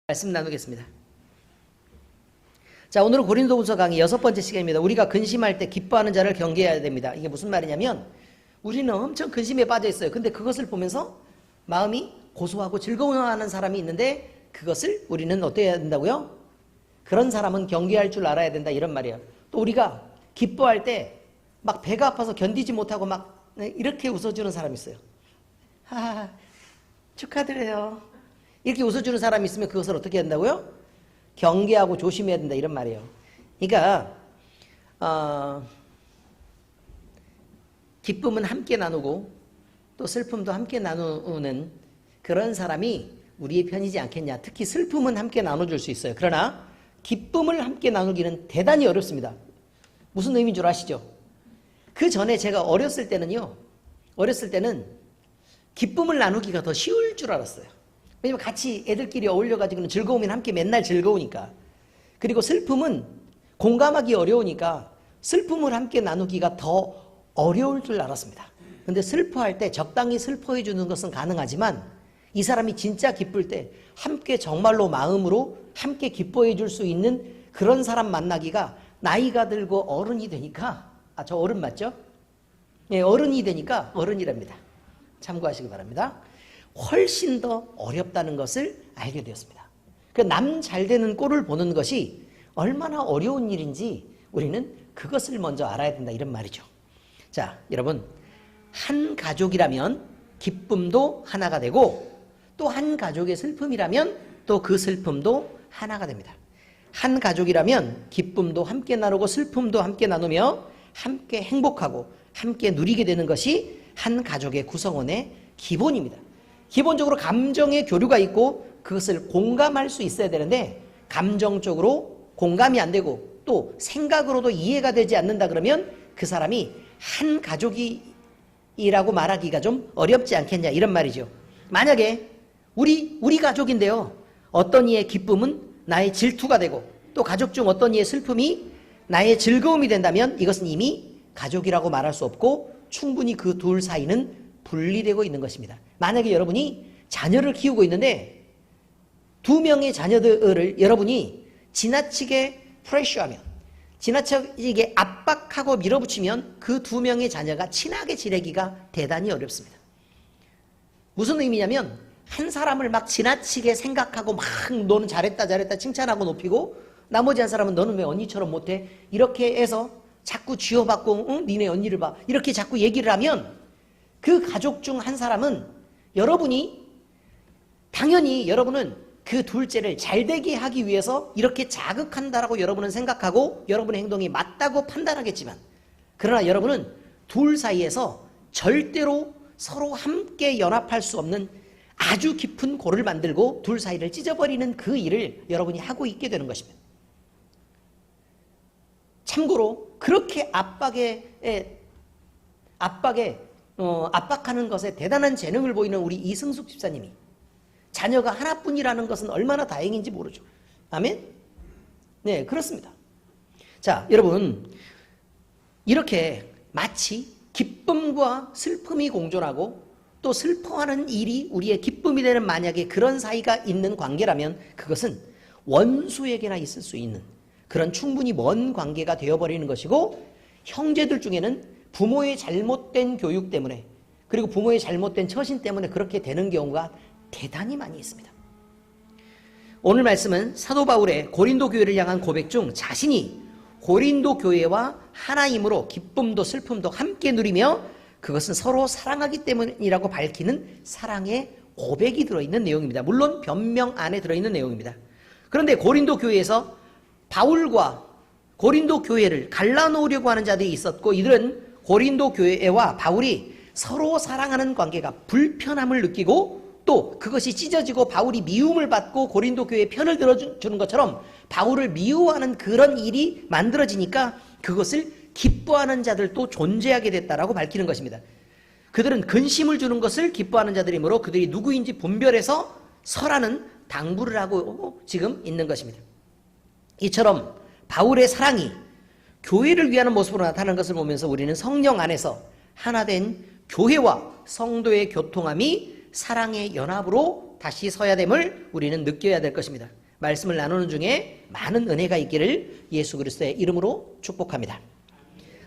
말씀 나누겠습니다. 자, 오늘은 고린도후서 강의 6번째 시간입니다. 우리가 근심할 때 기뻐하는 자를 경계해야 됩니다. 이게 무슨 말이냐면 우리는 엄청 근심에 빠져 있어요. 근데 그것을 보면서 마음이 고소하고 즐거워하는 사람이 있는데 그것을 우리는 어떻게 해야 된다고요? 그런 사람은 경계할 줄 알아야 된다, 이런 말이에요. 또 우리가 기뻐할 때 막 배가 아파서 견디지 못하고 막 이렇게 웃어주는 사람이 있어요. 하하, 축하드려요. 이렇게 웃어주는 사람이 있으면 그것을 어떻게 한다고요? 경계하고 조심해야 된다, 이런 말이에요. 그러니까 기쁨은 함께 나누고 또 슬픔도 함께 나누는 그런 사람이 우리의 편이지 않겠냐. 특히 슬픔은 함께 나눠줄 수 있어요. 그러나 기쁨을 함께 나누기는 대단히 어렵습니다. 무슨 의미인 줄 아시죠? 그 전에 제가 어렸을 때는 기쁨을 나누기가 더 쉬울 줄 알았어요. 왜냐면 같이 애들끼리 어울려가지고는 즐거움이 함께 맨날 즐거우니까. 그리고 슬픔은 공감하기 어려우니까 슬픔을 함께 나누기가 더 어려울 줄 알았습니다. 근데 슬퍼할 때 적당히 슬퍼해 주는 것은 가능하지만 이 사람이 진짜 기쁠 때 함께 정말로 마음으로 함께 기뻐해 줄 수 있는 그런 사람 만나기가 나이가 들고 어른이 되니까, 저 어른 맞죠? 네, 어른이 되니까 어른이랍니다. 참고하시기 바랍니다. 훨씬 더 어렵다는 것을 알게 되었습니다. 그 남 잘 되는 꼴을 보는 것이 얼마나 어려운 일인지 우리는 그것을 먼저 알아야 된다, 이런 말이죠. 자, 여러분, 한 가족이라면 기쁨도 하나가 되고 또 한 가족의 슬픔이라면 또 그 슬픔도 하나가 됩니다. 한 가족이라면 기쁨도 함께 나누고 슬픔도 함께 나누며 함께 행복하고 함께 누리게 되는 것이 한 가족의 구성원의 기본입니다. 기본적으로 감정의 교류가 있고 그것을 공감할 수 있어야 되는데 감정적으로 공감이 안 되고 또 생각으로도 이해가 되지 않는다 그러면 그 사람이 한 가족이라고 말하기가 좀 어렵지 않겠냐, 이런 말이죠. 만약에 우리 가족인데요, 어떤 이의 기쁨은 나의 질투가 되고 또 가족 중 어떤 이의 슬픔이 나의 즐거움이 된다면 이것은 이미 가족이라고 말할 수 없고 충분히 그 둘 사이는 분리되고 있는 것입니다. 만약에 여러분이 자녀를 키우고 있는데 두 명의 자녀들을 여러분이 지나치게 프레셔하면, 지나치게 압박하고 밀어붙이면 그 두 명의 자녀가 친하게 지내기가 대단히 어렵습니다. 무슨 의미냐면 한 사람을 막 지나치게 생각하고 막 너는 잘했다 칭찬하고 높이고 나머지 한 사람은 너는 왜 언니처럼 못해? 이렇게 해서 자꾸 쥐어받고 니네 언니를 봐, 이렇게 자꾸 얘기를 하면 그 가족 중 한 사람은 당연히 여러분은 그 둘째를 잘되게 하기 위해서 이렇게 자극한다라고 여러분은 생각하고 여러분의 행동이 맞다고 판단하겠지만, 그러나 여러분은 둘 사이에서 절대로 서로 함께 연합할 수 없는 아주 깊은 골을 만들고 둘 사이를 찢어버리는 그 일을 여러분이 하고 있게 되는 것입니다. 참고로 그렇게 압박하는 것에 대단한 재능을 보이는 우리 이승숙 집사님이 자녀가 하나뿐이라는 것은 얼마나 다행인지 모르죠. 아멘? 네, 그렇습니다. 자, 여러분, 이렇게 마치 기쁨과 슬픔이 공존하고 또 슬퍼하는 일이 우리의 기쁨이 되는, 만약에 그런 사이가 있는 관계라면 그것은 원수에게나 있을 수 있는 그런 충분히 먼 관계가 되어버리는 것이고, 형제들 중에는 부모의 잘못된 교육 때문에 그리고 부모의 잘못된 처신 때문에 그렇게 되는 경우가 대단히 많이 있습니다. 오늘 말씀은 사도 바울의 고린도 교회를 향한 고백 중 자신이 고린도 교회와 하나임으로 기쁨도 슬픔도 함께 누리며 그것은 서로 사랑하기 때문이라고 밝히는 사랑의 고백이 들어있는 내용입니다. 물론 변명 안에 들어있는 내용입니다. 그런데 고린도 교회에서 바울과 고린도 교회를 갈라놓으려고 하는 자들이 있었고, 이들은 고린도 교회와 바울이 서로 사랑하는 관계가 불편함을 느끼고 또 그것이 찢어지고 바울이 미움을 받고 고린도 교회의 편을 들어주는 것처럼 바울을 미워하는 그런 일이 만들어지니까 그것을 기뻐하는 자들도 존재하게 됐다라고 밝히는 것입니다. 그들은 근심을 주는 것을 기뻐하는 자들이므로 그들이 누구인지 분별해서 설하는 당부를 하고 지금 있는 것입니다. 이처럼 바울의 사랑이 교회를 위하는 모습으로 나타나는 것을 보면서 우리는 성령 안에서 하나 된 교회와 성도의 교통함이 사랑의 연합으로 다시 서야 됨을 우리는 느껴야 될 것입니다. 말씀을 나누는 중에 많은 은혜가 있기를 예수 그리스도의 이름으로 축복합니다.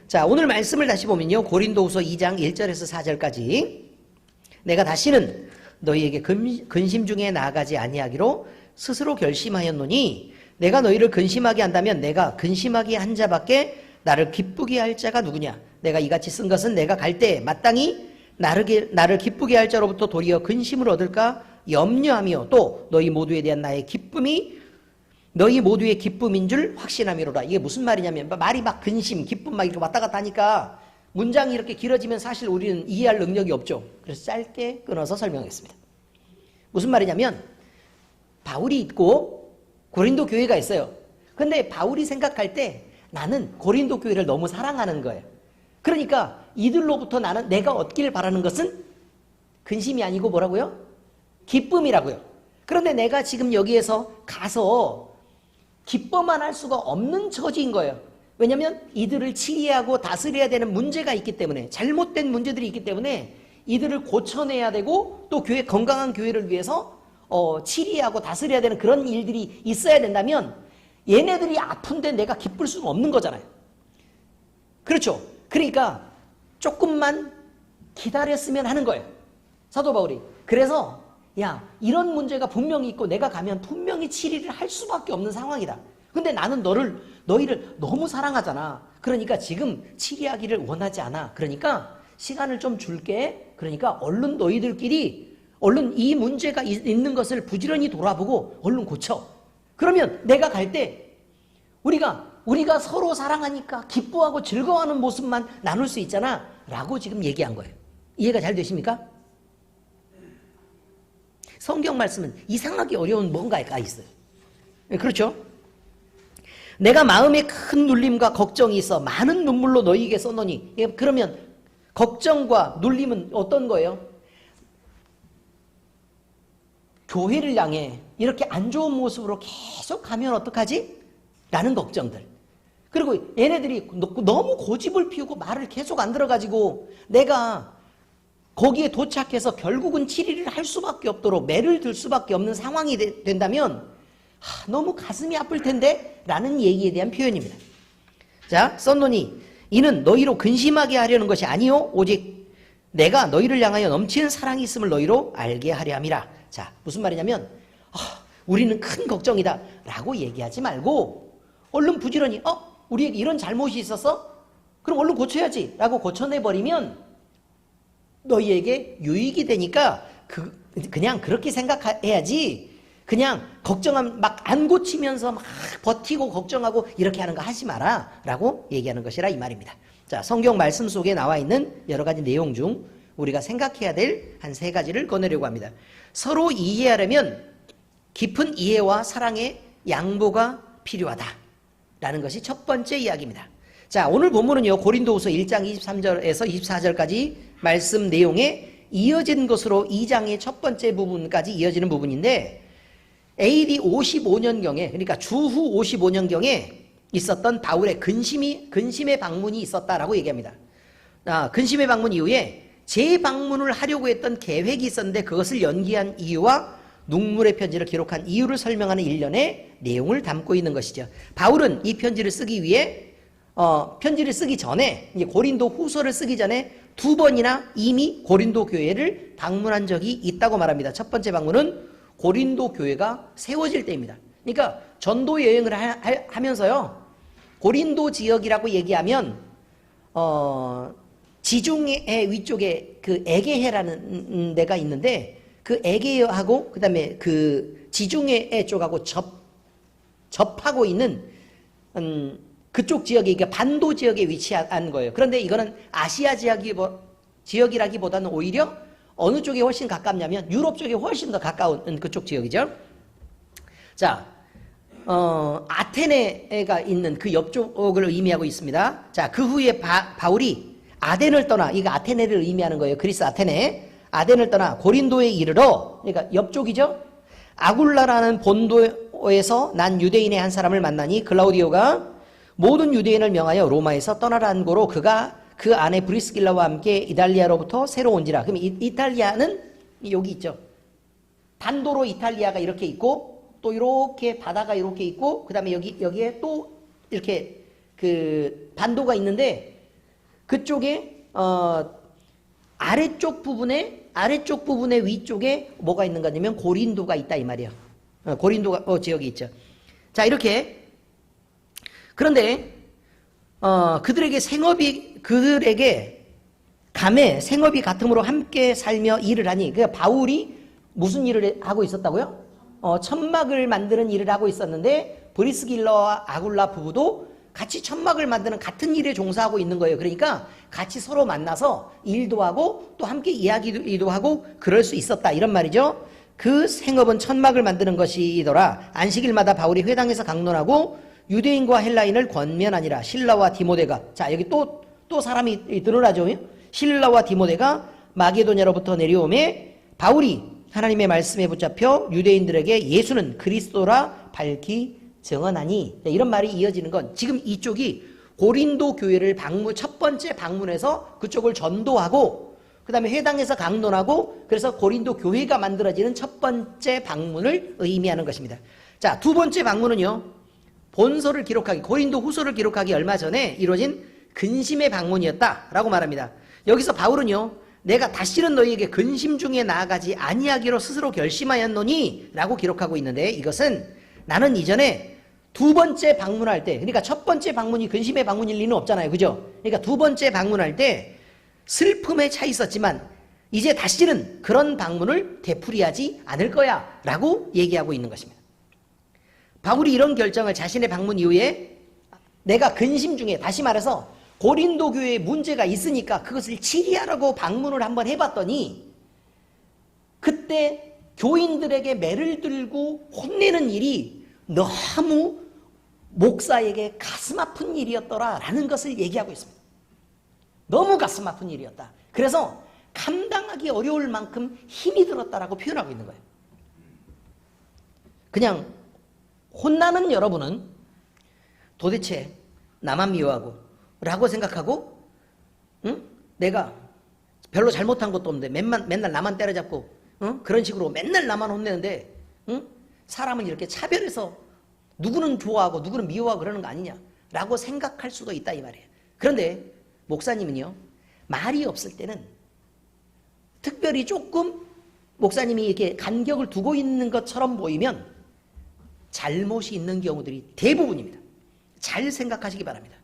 자, 오늘 말씀을 다시 보면요. 고린도후서 2장 1절에서 4절까지 내가 다시는 너희에게 근심 중에 나아가지 아니하기로 스스로 결심하였노니 내가 너희를 근심하게 한다면 내가 근심하게 한 자밖에 나를 기쁘게 할 자가 누구냐. 내가 이같이 쓴 것은 내가 갈 때 마땅히 나를 기쁘게 할 자로부터 도리어 근심을 얻을까 염려하며 또 너희 모두에 대한 나의 기쁨이 너희 모두의 기쁨인 줄 확신함이로라. 이게 무슨 말이냐면 말이 막 근심, 기쁨 막 이렇게 왔다 갔다 하니까 문장이 이렇게 길어지면 사실 우리는 이해할 능력이 없죠. 그래서 짧게 끊어서 설명했습니다. 무슨 말이냐면 바울이 있고 고린도 교회가 있어요. 근데 바울이 생각할 때 나는 고린도 교회를 너무 사랑하는 거예요. 그러니까 이들로부터 나는 내가 얻기를 바라는 것은 근심이 아니고 뭐라고요? 기쁨이라고요. 그런데 내가 지금 여기에서 가서 기뻐만 할 수가 없는 처지인 거예요. 왜냐하면 이들을 치리하고 다스려야 되는 문제가 있기 때문에, 잘못된 문제들이 있기 때문에 이들을 고쳐내야 되고 또 건강한 교회를 위해서 치리하고 다스려야 되는 그런 일들이 있어야 된다면 얘네들이 아픈데 내가 기쁠 수는 없는 거잖아요. 그렇죠? 그러니까 조금만 기다렸으면 하는 거예요. 사도 바울이. 그래서 야, 이런 문제가 분명히 있고 내가 가면 분명히 치리를 할 수밖에 없는 상황이다. 근데 나는 너희를 너무 사랑하잖아. 그러니까 지금 치리하기를 원하지 않아. 그러니까 시간을 좀 줄게. 그러니까 얼른 너희들끼리 얼른 이 문제가 있는 것을 부지런히 돌아보고 얼른 고쳐. 그러면 내가 갈 때 우리가 서로 사랑하니까 기뻐하고 즐거워하는 모습만 나눌 수 있잖아. 라고 지금 얘기한 거예요. 이해가 잘 되십니까? 성경 말씀은 이상하게 어려운 뭔가가 있어요. 그렇죠? 내가 마음에 큰 눌림과 걱정이 있어 많은 눈물로 너희에게 썼노니. 그러면 걱정과 눌림은 어떤 거예요? 교회를 향해 이렇게 안 좋은 모습으로 계속 가면 어떡하지? 라는 걱정들. 그리고 얘네들이 너무 고집을 피우고 말을 계속 안 들어가지고 내가 거기에 도착해서 결국은 치리를 할 수밖에 없도록 매를 들 수밖에 없는 상황이 된다면 너무 가슴이 아플 텐데 라는 얘기에 대한 표현입니다. 자, 썼노니 이는 너희로 근심하게 하려는 것이 아니요 오직 내가 너희를 향하여 넘치는 사랑이 있음을 너희로 알게 하려 함이라. 자, 무슨 말이냐면 우리는 큰 걱정이다 라고 얘기하지 말고 얼른 부지런히 우리에게 이런 잘못이 있었어? 그럼 얼른 고쳐야지 라고 고쳐내버리면 너희에게 유익이 되니까 그냥 그렇게 생각해야지. 그냥 걱정하면 막 안 고치면서 막 버티고 걱정하고 이렇게 하는 거 하지 마라 라고 얘기하는 것이라 이 말입니다. 자, 성경 말씀 속에 나와 있는 여러 가지 내용 중 우리가 생각해야 될 한 3가지를 꺼내려고 합니다. 서로 이해하려면 깊은 이해와 사랑의 양보가 필요하다 라는 것이 첫 번째 이야기입니다. 자, 오늘 본문은요 고린도후서 1장 23절에서 24절까지 말씀 내용에 이어진 것으로 2장의 첫 번째 부분까지 이어지는 부분인데 AD 55년경에 그러니까 주후 55년경에 있었던 바울의 근심의 방문이 있었다라고 얘기합니다. 근심의 방문 이후에 재방문을 하려고 했던 계획이 있었는데 그것을 연기한 이유와 눈물의 편지를 기록한 이유를 설명하는 일련의 내용을 담고 있는 것이죠. 바울은 이 편지를 쓰기 위해 편지를 쓰기 전에 고린도 후서를 쓰기 전에 2번이나 이미 고린도 교회를 방문한 적이 있다고 말합니다. 첫 번째 방문은 고린도 교회가 세워질 때입니다. 그러니까 전도 여행을 하면서요 고린도 지역이라고 얘기하면 지중해 위쪽에 그 에게해라는 데가 있는데 그 에게해하고 그 다음에 그 지중해 쪽하고 접하고 있는 그쪽 지역이 그러니까 반도 지역에 위치한 거예요. 그런데 이거는 아시아 지역이라기보다는 오히려 어느 쪽에 훨씬 가깝냐면 유럽 쪽에 훨씬 더 가까운 그쪽 지역이죠. 자, 아테네가 있는 그 옆쪽을 의미하고 있습니다. 자, 그 후에 바울이 아덴을 떠나, 이거 아테네를 의미하는 거예요. 그리스 아덴을 떠나 고린도에 이르러, 그러니까 옆쪽이죠. 아굴라라는 본도에서 난 유대인의 한 사람을 만나니 글라우디오가 모든 유대인을 명하여 로마에서 떠나라는 고로 그가 그 안에 브리스길라와 함께 이탈리아로부터 새로 온지라. 그럼 이탈리아는 여기 있죠. 반도로 이탈리아가 이렇게 있고 또 이렇게 바다가 이렇게 있고 그다음에 여기에 또 이렇게 그 반도가 있는데 그쪽에 아래쪽 부분의 위쪽에 뭐가 있는가 하면 고린도가 있다 이 말이에요. 고린도가 지역이 있죠. 자, 이렇게 그런데 그들에게 감에 생업이 같음으로 함께 살며 일을 하니 그 바울이 무슨 일을 하고 있었다고요? 천막을 만드는 일을 하고 있었는데 브리스길라와 아굴라 부부도 같이 천막을 만드는 같은 일에 종사하고 있는 거예요. 그러니까 같이 서로 만나서 일도 하고 또 함께 이야기도 하고 그럴 수 있었다 이런 말이죠. 그 생업은 천막을 만드는 것이더라. 안식일마다 바울이 회당에서 강론하고 유대인과 헬라인을 권면하니라. 실라와 디모데가 자 여기 또 사람이 늘어나죠. 실라와 디모데가 마게도냐로부터 내려오매 바울이 하나님의 말씀에 붙잡혀 유대인들에게 예수는 그리스도라 밝히 증언하니 이런 말이 이어지는 건 지금 이쪽이 고린도 교회를 첫 번째 방문해서 그쪽을 전도하고 그 다음에 회당에서 강론하고 그래서 고린도 교회가 만들어지는 첫 번째 방문을 의미하는 것입니다. 자, 두 번째 방문은요. 본서를 기록하기 고린도 후서를 기록하기 얼마 전에 이루어진 근심의 방문이었다라고 말합니다. 여기서 바울은요. 내가 다시는 너희에게 근심 중에 나아가지 아니하기로 스스로 결심하였노니 라고 기록하고 있는데 이것은 나는 이전에 두 번째 방문할 때 그러니까 첫 번째 방문이 근심의 방문일 리는 없잖아요. 그죠? 그러니까 두 번째 방문할 때 슬픔에 차 있었지만 이제 다시는 그런 방문을 되풀이하지 않을 거야 라고 얘기하고 있는 것입니다. 바울이 이런 결정을 자신의 방문 이후에 내가 근심 중에 다시 말해서 고린도 교회에 문제가 있으니까 그것을 치리하라고 방문을 한번 해봤더니 그때 교인들에게 매를 들고 혼내는 일이 너무 목사에게 가슴 아픈 일이었더라라는 것을 얘기하고 있습니다. 너무 가슴 아픈 일이었다. 그래서 감당하기 어려울 만큼 힘이 들었다라고 표현하고 있는 거예요. 그냥 혼나는 여러분은 도대체 나만 미워하고 라고 생각하고 내가 별로 잘못한 것도 없는데 맨날 나만 때려잡고 그런 식으로 맨날 나만 혼내는데 사람은 이렇게 차별해서 누구는 좋아하고 누구는 미워하고 그러는 거 아니냐라고 생각할 수도 있다 이 말이에요. 그런데 목사님은요. 말이 없을 때는 특별히 조금 목사님이 이렇게 간격을 두고 있는 것처럼 보이면 잘못이 있는 경우들이 대부분입니다. 잘 생각하시기 바랍니다.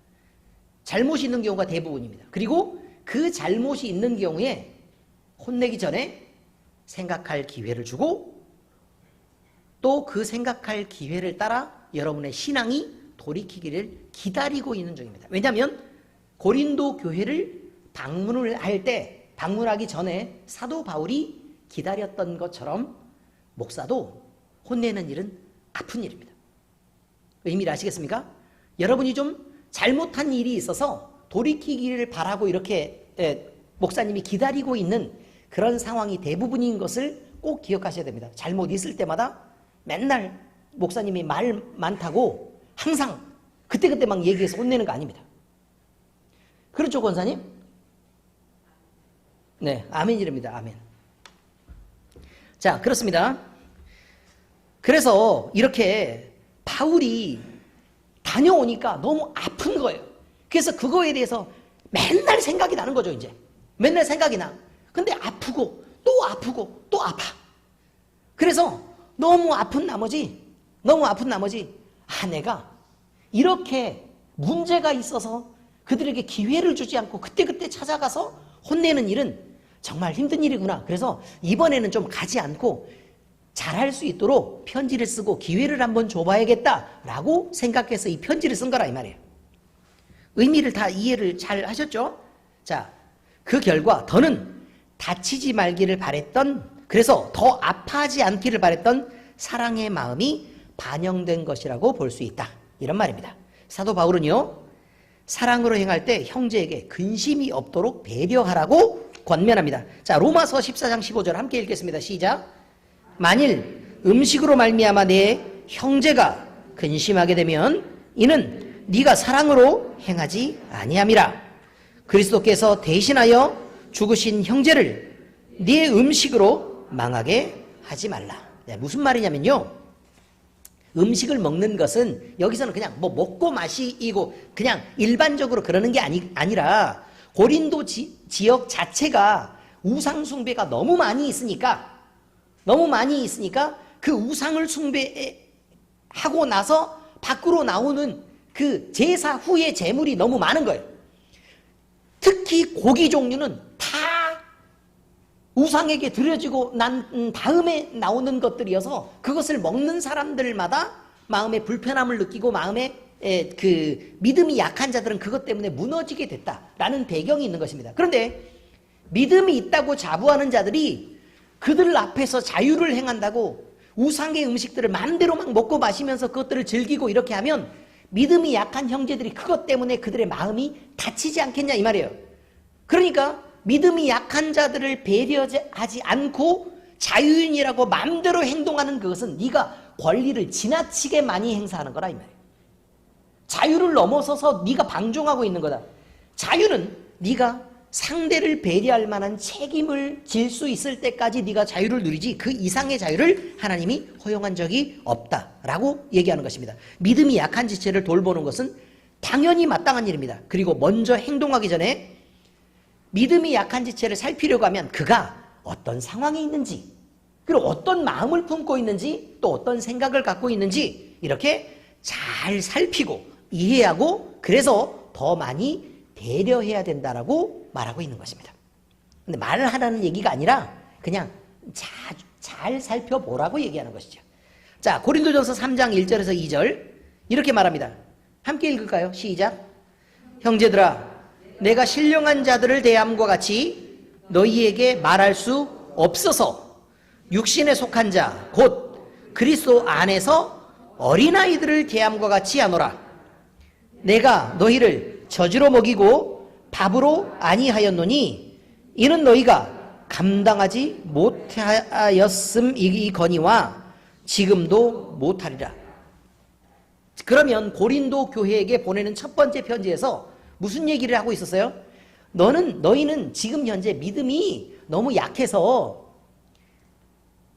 잘못이 있는 경우가 대부분입니다. 그리고 그 잘못이 있는 경우에 혼내기 전에 생각할 기회를 주고 또 그 생각할 기회를 따라 여러분의 신앙이 돌이키기를 기다리고 있는 중입니다. 왜냐하면 고린도 교회를 방문하기 전에 사도 바울이 기다렸던 것처럼 목사도 혼내는 일은 아픈 일입니다. 의미를 아시겠습니까? 여러분이 좀 잘못한 일이 있어서 돌이키기를 바라고 이렇게 목사님이 기다리고 있는 그런 상황이 대부분인 것을 꼭 기억하셔야 됩니다. 잘못 있을 때마다 맨날 목사님이 말 많다고 항상 그때그때 막 얘기해서 혼내는 거 아닙니다. 그렇죠, 권사님? 네, 아멘이랍니다. 아멘. 자, 그렇습니다. 그래서 이렇게 바울이 다녀오니까 너무 아픈 거예요. 그래서 그거에 대해서 맨날 생각이 나는 거죠, 이제. 맨날 생각이 나. 근데 아프고 또 아프고 또 아파. 그래서 너무 아픈 나머지 내가 이렇게 문제가 있어서 그들에게 기회를 주지 않고 그때그때 찾아가서 혼내는 일은 정말 힘든 일이구나. 그래서 이번에는 좀 가지 않고 잘할 수 있도록 편지를 쓰고 기회를 한번 줘봐야겠다라고 생각해서 이 편지를 쓴 거라 이 말이에요. 의미를 다 이해를 잘 하셨죠? 자, 그 결과 더는 다치지 말기를 바랬던 그래서 더 아파하지 않기를 바랬던 사랑의 마음이 반영된 것이라고 볼 수 있다. 이런 말입니다. 사도 바울은요. 사랑으로 행할 때 형제에게 근심이 없도록 배려하라고 권면합니다. 자, 로마서 14장 15절 함께 읽겠습니다. 시작. 만일 음식으로 말미암아 내 형제가 근심하게 되면 이는 네가 사랑으로 행하지 아니함이라. 그리스도께서 대신하여 죽으신 형제를 네 음식으로 망하게 하지 말라. 네, 무슨 말이냐면요. 음식을 먹는 것은 여기서는 그냥 뭐 먹고 마시고 그냥 일반적으로 그러는 게 아니라 고린도 지역 자체가 우상 숭배가 너무 많이 있으니까 그 우상을 숭배하고 나서 밖으로 나오는 그 제사 후의 제물이 너무 많은 거예요. 특히 고기 종류는 다 우상에게 드려지고 난 다음에 나오는 것들이어서 그것을 먹는 사람들마다 마음에 불편함을 느끼고 마음에 그 믿음이 약한 자들은 그것 때문에 무너지게 됐다라는 배경이 있는 것입니다. 그런데 믿음이 있다고 자부하는 자들이 그들 앞에서 자유를 행한다고 우상의 음식들을 마음대로 막 먹고 마시면서 그것들을 즐기고 이렇게 하면 믿음이 약한 형제들이 그것 때문에 그들의 마음이 다치지 않겠냐 이 말이에요. 그러니까 믿음이 약한 자들을 배려하지 않고 자유인이라고 마음대로 행동하는 그것은 네가 권리를 지나치게 많이 행사하는 거라 이 말이에요. 자유를 넘어서서 네가 방종하고 있는 거다. 자유는 네가 상대를 배려할 만한 책임을 질 수 있을 때까지 네가 자유를 누리지 그 이상의 자유를 하나님이 허용한 적이 없다라고 얘기하는 것입니다. 믿음이 약한 지체를 돌보는 것은 당연히 마땅한 일입니다. 그리고 먼저 행동하기 전에 믿음이 약한 지체를 살피려고 하면 그가 어떤 상황에 있는지 그리고 어떤 마음을 품고 있는지 또 어떤 생각을 갖고 있는지 이렇게 잘 살피고 이해하고 그래서 더 많이 배려해야 된다라고 말하고 있는 것입니다. 근데 말을 하라는 얘기가 아니라 그냥 잘 살펴보라고 얘기하는 것이죠. 자, 고린도전서 3장 1절에서 2절 이렇게 말합니다. 함께 읽을까요? 시작. 형제들아 내가 신령한 자들을 대함과 같이 너희에게 말할 수 없어서 육신에 속한 자 곧 그리스도 안에서 어린아이들을 대함과 같이 하노라. 내가 너희를 저주로 먹이고 밥으로 아니하였노니 이는 너희가 감당하지 못하였음이거니와 지금도 못하리라. 그러면 고린도 교회에게 보내는 첫 번째 편지에서 무슨 얘기를 하고 있었어요? 너희는 지금 현재 믿음이 너무 약해서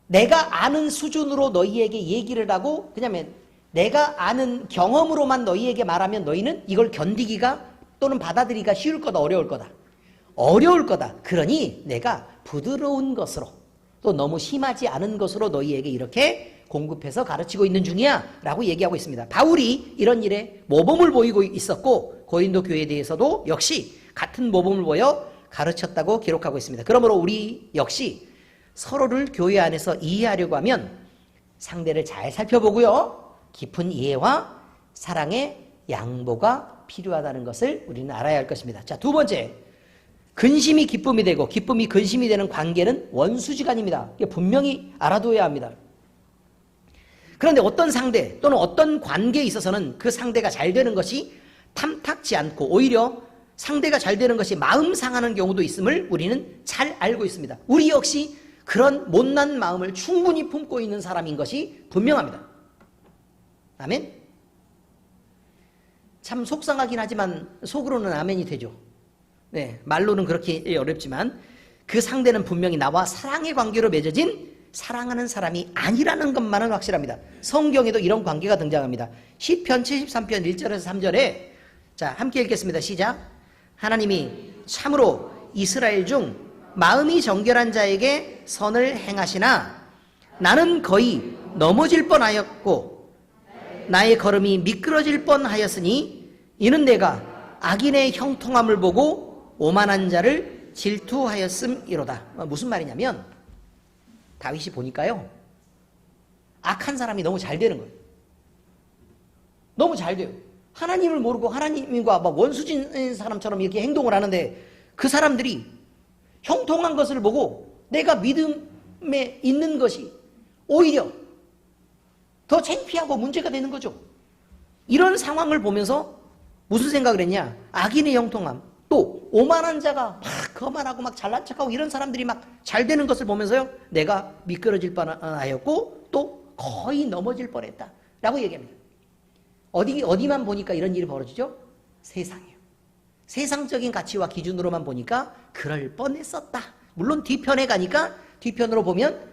내가 아는 수준으로 너희에게 얘기를 하고 그냥 내가 아는 경험으로만 너희에게 말하면 너희는 이걸 견디기가 또는 받아들이기가 쉬울 거다 어려울 거다. 어려울 거다. 그러니 내가 부드러운 것으로 또 너무 심하지 않은 것으로 너희에게 이렇게 공급해서 가르치고 있는 중이야 라고 얘기하고 있습니다. 바울이 이런 일에 모범을 보이고 있었고 고린도 교회에 대해서도 역시 같은 모범을 보여 가르쳤다고 기록하고 있습니다. 그러므로 우리 역시 서로를 교회 안에서 이해하려고 하면 상대를 잘 살펴보고요. 깊은 이해와 사랑의 양보가 필요하다는 것을 우리는 알아야 할 것입니다. 자, 두 번째. 근심이 기쁨이 되고 기쁨이 근심이 되는 관계는 원수지간입니다. 이게 분명히 알아둬야 합니다. 그런데 어떤 상대 또는 어떤 관계에 있어서는 그 상대가 잘 되는 것이 탐탁지 않고 오히려 상대가 잘 되는 것이 마음 상하는 경우도 있음을 우리는 잘 알고 있습니다. 우리 역시 그런 못난 마음을 충분히 품고 있는 사람인 것이 분명합니다. 아멘? 참 속상하긴 하지만 속으로는 아멘이 되죠. 네, 말로는 그렇게 어렵지만 그 상대는 분명히 나와 사랑의 관계로 맺어진 사랑하는 사람이 아니라는 것만은 확실합니다. 성경에도 이런 관계가 등장합니다. 시편 73편 1절에서 3절에 자 함께 읽겠습니다. 시작. 하나님이 참으로 이스라엘 중 마음이 정결한 자에게 선을 행하시나 나는 거의 넘어질 뻔하였고 나의 걸음이 미끄러질 뻔하였으니 이는 내가 악인의 형통함을 보고 오만한 자를 질투하였음이로다. 무슨 말이냐면 다윗이 보니까요 악한 사람이 너무 잘 되는 거예요. 너무 잘 돼요. 하나님을 모르고 하나님과 막 원수진 사람처럼 이렇게 행동을 하는데 그 사람들이 형통한 것을 보고 내가 믿음에 있는 것이 오히려 더 창피하고 문제가 되는 거죠. 이런 상황을 보면서 무슨 생각을 했냐? 악인의 형통함, 또 오만한 자가 막 거만하고 막 잘난 척하고 이런 사람들이 막 잘 되는 것을 보면서요 내가 미끄러질 뻔하였고 또 거의 넘어질 뻔했다 라고 얘기합니다. 어디만 보니까 이런 일이 벌어지죠? 세상이에요. 세상적인 가치와 기준으로만 보니까 그럴 뻔했었다. 물론 뒤편에 가니까 뒤편으로 보면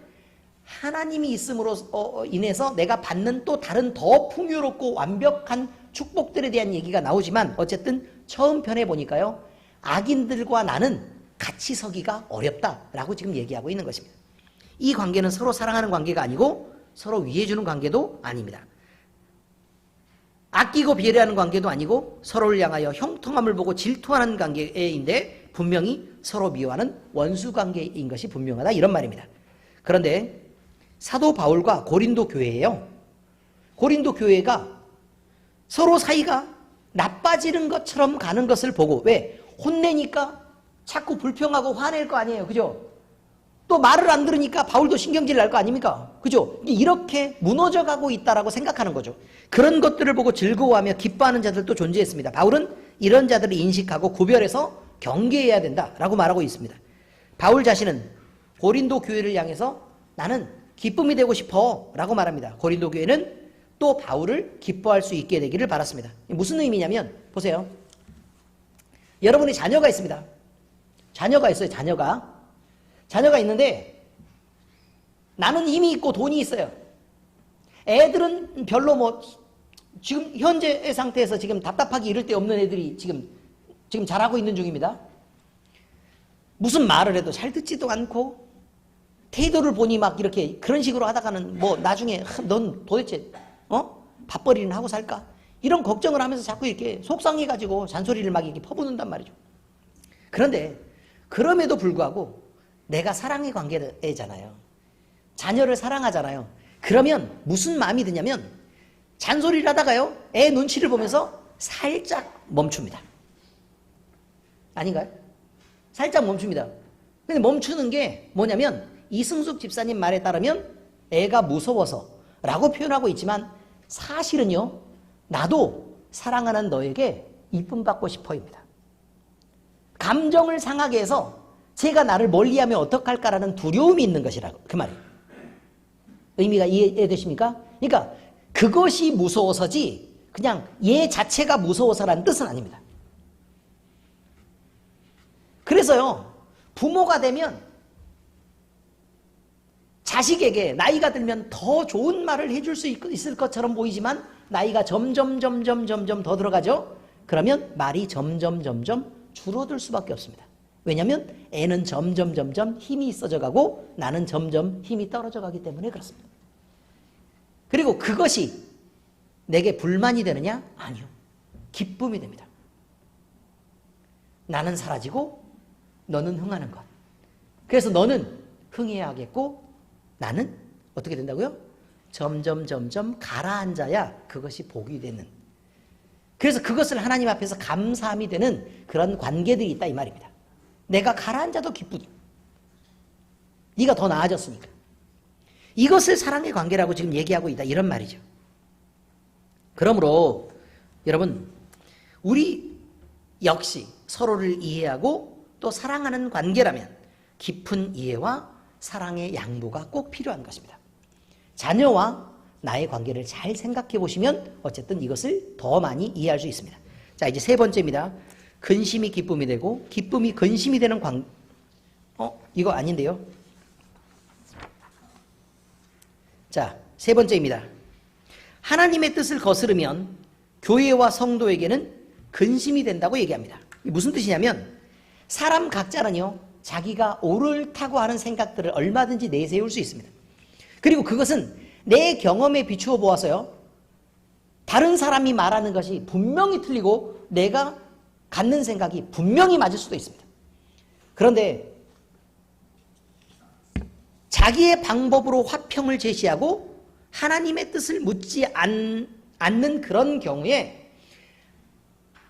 하나님이 있음으로 인해서 내가 받는 또 다른 더 풍요롭고 완벽한 축복들에 대한 얘기가 나오지만 어쨌든 처음 편에 보니까요. 악인들과 나는 같이 서기가 어렵다라고 지금 얘기하고 있는 것입니다. 이 관계는 서로 사랑하는 관계가 아니고 서로 위해주는 관계도 아닙니다. 아끼고 배려하는 관계도 아니고 서로를 향하여 형통함을 보고 질투하는 관계인데 분명히 서로 미워하는 원수 관계인 것이 분명하다 이런 말입니다. 그런데 사도 바울과 고린도 교회예요. 고린도 교회가 서로 사이가 나빠지는 것처럼 가는 것을 보고 왜? 혼내니까 자꾸 불평하고 화낼 거 아니에요. 그죠? 또 말을 안 들으니까 바울도 신경질 날 거 아닙니까? 그죠? 이렇게 무너져가고 있다라고 생각하는 거죠. 그런 것들을 보고 즐거워하며 기뻐하는 자들도 존재했습니다. 바울은 이런 자들을 인식하고 구별해서 경계해야 된다라고 말하고 있습니다. 바울 자신은 고린도 교회를 향해서 나는 기쁨이 되고 싶어 라고 말합니다. 고린도 교회는 또 바울을 기뻐할 수 있게 되기를 바랐습니다. 무슨 의미냐면 보세요. 여러분이 자녀가 있습니다. 자녀가 있어요. 자녀가 있는데 나는 힘이 있고 돈이 있어요. 애들은 별로 뭐 지금 현재의 상태에서 지금 답답하기 이를 데 없는 애들이 지금 자라고 있는 중입니다. 무슨 말을 해도 잘 듣지도 않고 태도를 보니 막 이렇게 그런 식으로 하다가는 뭐 나중에 넌 도대체 밥벌이는 하고 살까? 이런 걱정을 하면서 자꾸 이렇게 속상해가지고 잔소리를 막 이렇게 퍼붓는단 말이죠. 그런데 그럼에도 불구하고 내가 사랑의 관계잖아요. 자녀를 사랑하잖아요. 그러면 무슨 마음이 드냐면 잔소리를 하다가요. 애 눈치를 보면서 살짝 멈춥니다. 아닌가요? 살짝 멈춥니다. 근데 멈추는 게 뭐냐면 이승숙 집사님 말에 따르면 애가 무서워서 라고 표현하고 있지만 사실은요. 나도 사랑하는 너에게 이쁨 받고 싶어입니다. 감정을 상하게 해서 제가 나를 멀리하면 어떡할까라는 두려움이 있는 것이라고 그 말이에요. 의미가 이해되십니까? 그러니까 그것이 무서워서지 그냥 얘 자체가 무서워서라는 뜻은 아닙니다. 그래서요. 부모가 되면 자식에게 나이가 들면 더 좋은 말을 해줄 수 있을 것처럼 보이지만 나이가 점점 더 들어가죠. 그러면 말이 점점 줄어들 수밖에 없습니다. 왜냐하면 애는 점점 힘이 있어져 가고 나는 점점 힘이 떨어져 가기 때문에 그렇습니다. 그리고 그것이 내게 불만이 되느냐? 아니요. 기쁨이 됩니다. 나는 사라지고 너는 흥하는 것. 그래서 너는 흥해야 하겠고 나는 어떻게 된다고요? 점점 가라앉아야 그것이 복이 되는. 그래서 그것을 하나님 앞에서 감사함이 되는 그런 관계들이 있다 이 말입니다. 내가 가라앉아도 기쁘니. 네가 더 나아졌으니까. 이것을 사랑의 관계라고 지금 얘기하고 있다 이런 말이죠. 그러므로 여러분 우리 역시 서로를 이해하고 또 사랑하는 관계라면 깊은 이해와 사랑의 양보가 꼭 필요한 것입니다. 자녀와 나의 관계를 잘 생각해 보시면 어쨌든 이것을 더 많이 이해할 수 있습니다. 자, 이제 세 번째입니다. 근심이 기쁨이 되고 기쁨이 근심이 되는 이거 아닌데요. 자, 세 번째입니다. 하나님의 뜻을 거스르면 교회와 성도에게는 근심이 된다고 얘기합니다. 무슨 뜻이냐면 사람 각자는요. 자기가 옳다고 하는 생각들을 얼마든지 내세울 수 있습니다. 그리고 그것은 내 경험에 비추어 보아서요. 다른 사람이 말하는 것이 분명히 틀리고 내가 갖는 생각이 분명히 맞을 수도 있습니다. 그런데 자기의 방법으로 화평을 제시하고 하나님의 뜻을 묻지 않는 그런 경우에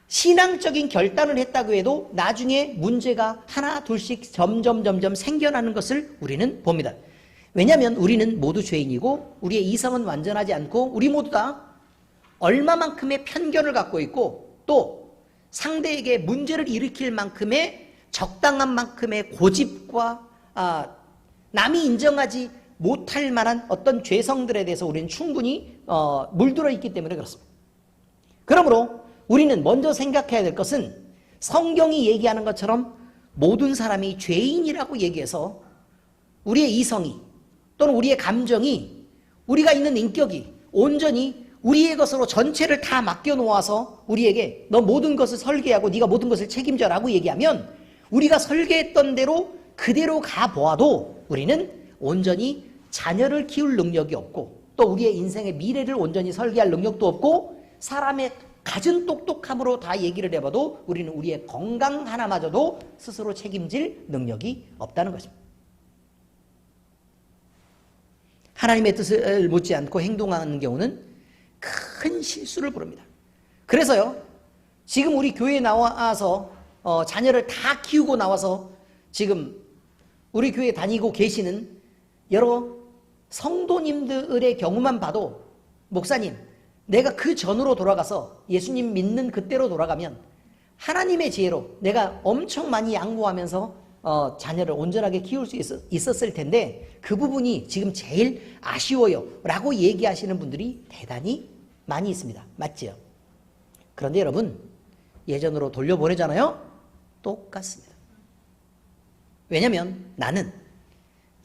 신앙적인 결단을 했다고 해도 나중에 문제가 하나 둘씩 점점 생겨나는 것을 우리는 봅니다. 왜냐하면 우리는 모두 죄인이고 우리의 이성은 완전하지 않고 우리 모두 다 얼마만큼의 편견을 갖고 있고 또 상대에게 문제를 일으킬 만큼의 적당한 만큼의 고집과 남이 인정하지 못할 만한 어떤 죄성들에 대해서 우리는 충분히 물들어 있기 때문에 그렇습니다. 그러므로 우리는 먼저 생각해야 될 것은 성경이 얘기하는 것처럼 모든 사람이 죄인이라고 얘기해서 우리의 이성이 또는 우리의 감정이, 우리가 있는 인격이 온전히 우리의 것으로 전체를 다 맡겨놓아서 우리에게 너 모든 것을 설계하고 네가 모든 것을 책임져라고 얘기하면 우리가 설계했던 대로 그대로 가보아도 우리는 온전히 자녀를 키울 능력이 없고 또 우리의 인생의 미래를 온전히 설계할 능력도 없고 사람의 갖은 똑똑함으로 다 얘기를 해봐도 우리는 우리의 건강 하나마저도 스스로 책임질 능력이 없다는 것입니다. 하나님의 뜻을 묻지 않고 행동하는 경우는 큰 실수를 부릅니다. 그래서요, 지금 우리 교회에 나와서 자녀를 다 키우고 나와서 지금 우리 교회에 다니고 계시는 여러 성도님들의 경우만 봐도 목사님, 내가 그 전으로 돌아가서 예수님 믿는 그때로 돌아가면 하나님의 지혜로 내가 엄청 많이 양보하면서 자녀를 온전하게 키울 수 있었을 텐데 그 부분이 지금 제일 아쉬워요 라고 얘기하시는 분들이 대단히 많이 있습니다. 맞죠? 그런데 여러분, 예전으로 돌려보내잖아요? 똑같습니다. 왜냐하면 나는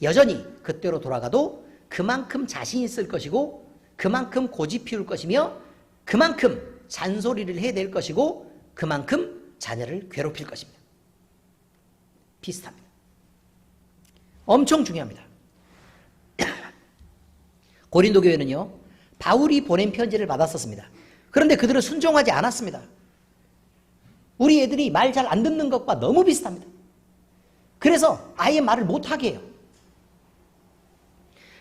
여전히 그때로 돌아가도 그만큼 자신 있을 것이고 그만큼 고집 피울 것이며 그만큼 잔소리를 해야 될 것이고 그만큼 자녀를 괴롭힐 것입니다. 비슷합니다. 엄청 중요합니다. 고린도 교회는요, 바울이 보낸 편지를 받았었습니다. 그런데 그들은 순종하지 않았습니다. 우리 애들이 말 잘 안 듣는 것과 너무 비슷합니다. 그래서 아예 말을 못하게 해요.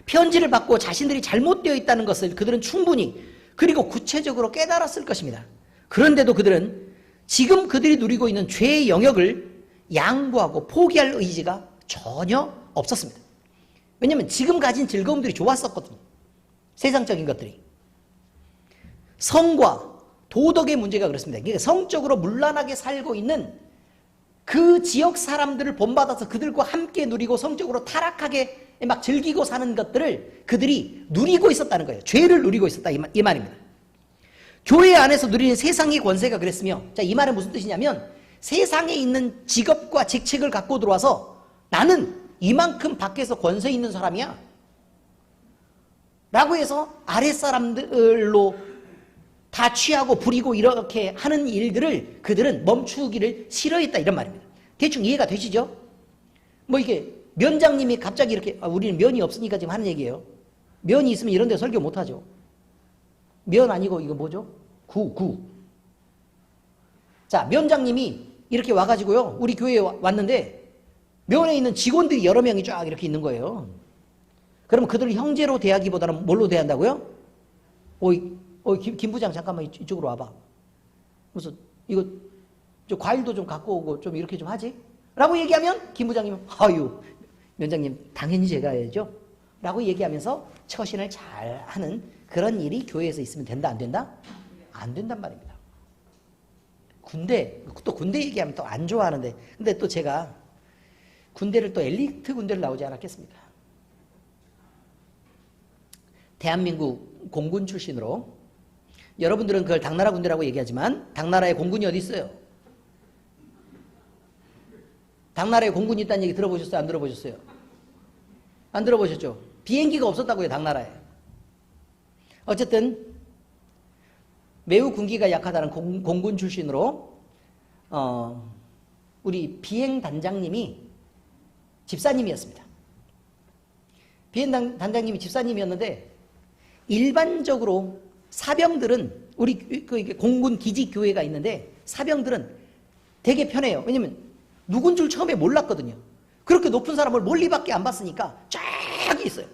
편지를 받고 자신들이 잘못되어 있다는 것을 그들은 충분히 그리고 구체적으로 깨달았을 것입니다. 그런데도 그들은 지금 그들이 누리고 있는 죄의 영역을 양보하고 포기할 의지가 전혀 없었습니다. 왜냐하면 지금 가진 즐거움들이 좋았었거든요. 세상적인 것들이. 성과 도덕의 문제가 그렇습니다. 그러니까 성적으로 문란하게 살고 있는 그 지역 사람들을 본받아서 그들과 함께 누리고 성적으로 타락하게 막 즐기고 사는 것들을 그들이 누리고 있었다는 거예요. 죄를 누리고 있었다 이 말입니다. 교회 안에서 누리는 세상의 권세가 그랬으며, 자, 이 말은 무슨 뜻이냐면 세상에 있는 직업과 직책을 갖고 들어와서 나는 이만큼 밖에서 권세 있는 사람이야 라고 해서 아랫사람들로 다 취하고 부리고 이렇게 하는 일들을 그들은 멈추기를 싫어했다 이런 말입니다. 대충 이해가 되시죠? 뭐 이게 면장님이 갑자기 이렇게 우리는 면이 없으니까 지금 하는 얘기예요. 면이 있으면 이런 데 설교 못하죠. 면 아니고 이거 뭐죠? 구. 자, 면장님이 이렇게 와가지고요, 우리 교회에 왔는데 면에 있는 직원들이 여러 명이 쫙 이렇게 있는 거예요. 그러면 그들을 형제로 대하기보다는 뭘로 대한다고요? 김 부장 잠깐만 이쪽으로 와봐. 그래서 이거 저 과일도 좀 갖고 오고 좀 이렇게 좀 하지? 라고 얘기하면 김 부장님은 아유 면장님 당연히 제가 해야죠 라고 얘기하면서 처신을 잘 하는 그런 일이 교회에서 있으면 된다 안 된다? 안 된단 말입니다. 군대 얘기하면 또 안 좋아하는데, 근데 또 제가 군대를 또 엘리트 군대를 나오지 않았겠습니까? 대한민국 공군 출신으로, 여러분들은 그걸 당나라 군대라고 얘기하지만 당나라에 공군이 어디 있어요? 당나라에 공군이 있다는 얘기 들어보셨어요? 안 들어보셨어요? 안 들어보셨죠? 비행기가 없었다고요, 당나라에. 어쨌든 매우 군기가 약하다는 공군 출신으로 우리 비행단장님이 집사님이었습니다. 비행단장님이 집사님이었는데 일반적으로 사병들은 우리 공군 기지 교회가 있는데 사병들은 되게 편해요. 왜냐면 누군 줄 처음에 몰랐거든요. 그렇게 높은 사람을 멀리밖에 안 봤으니까 쫙 있어요.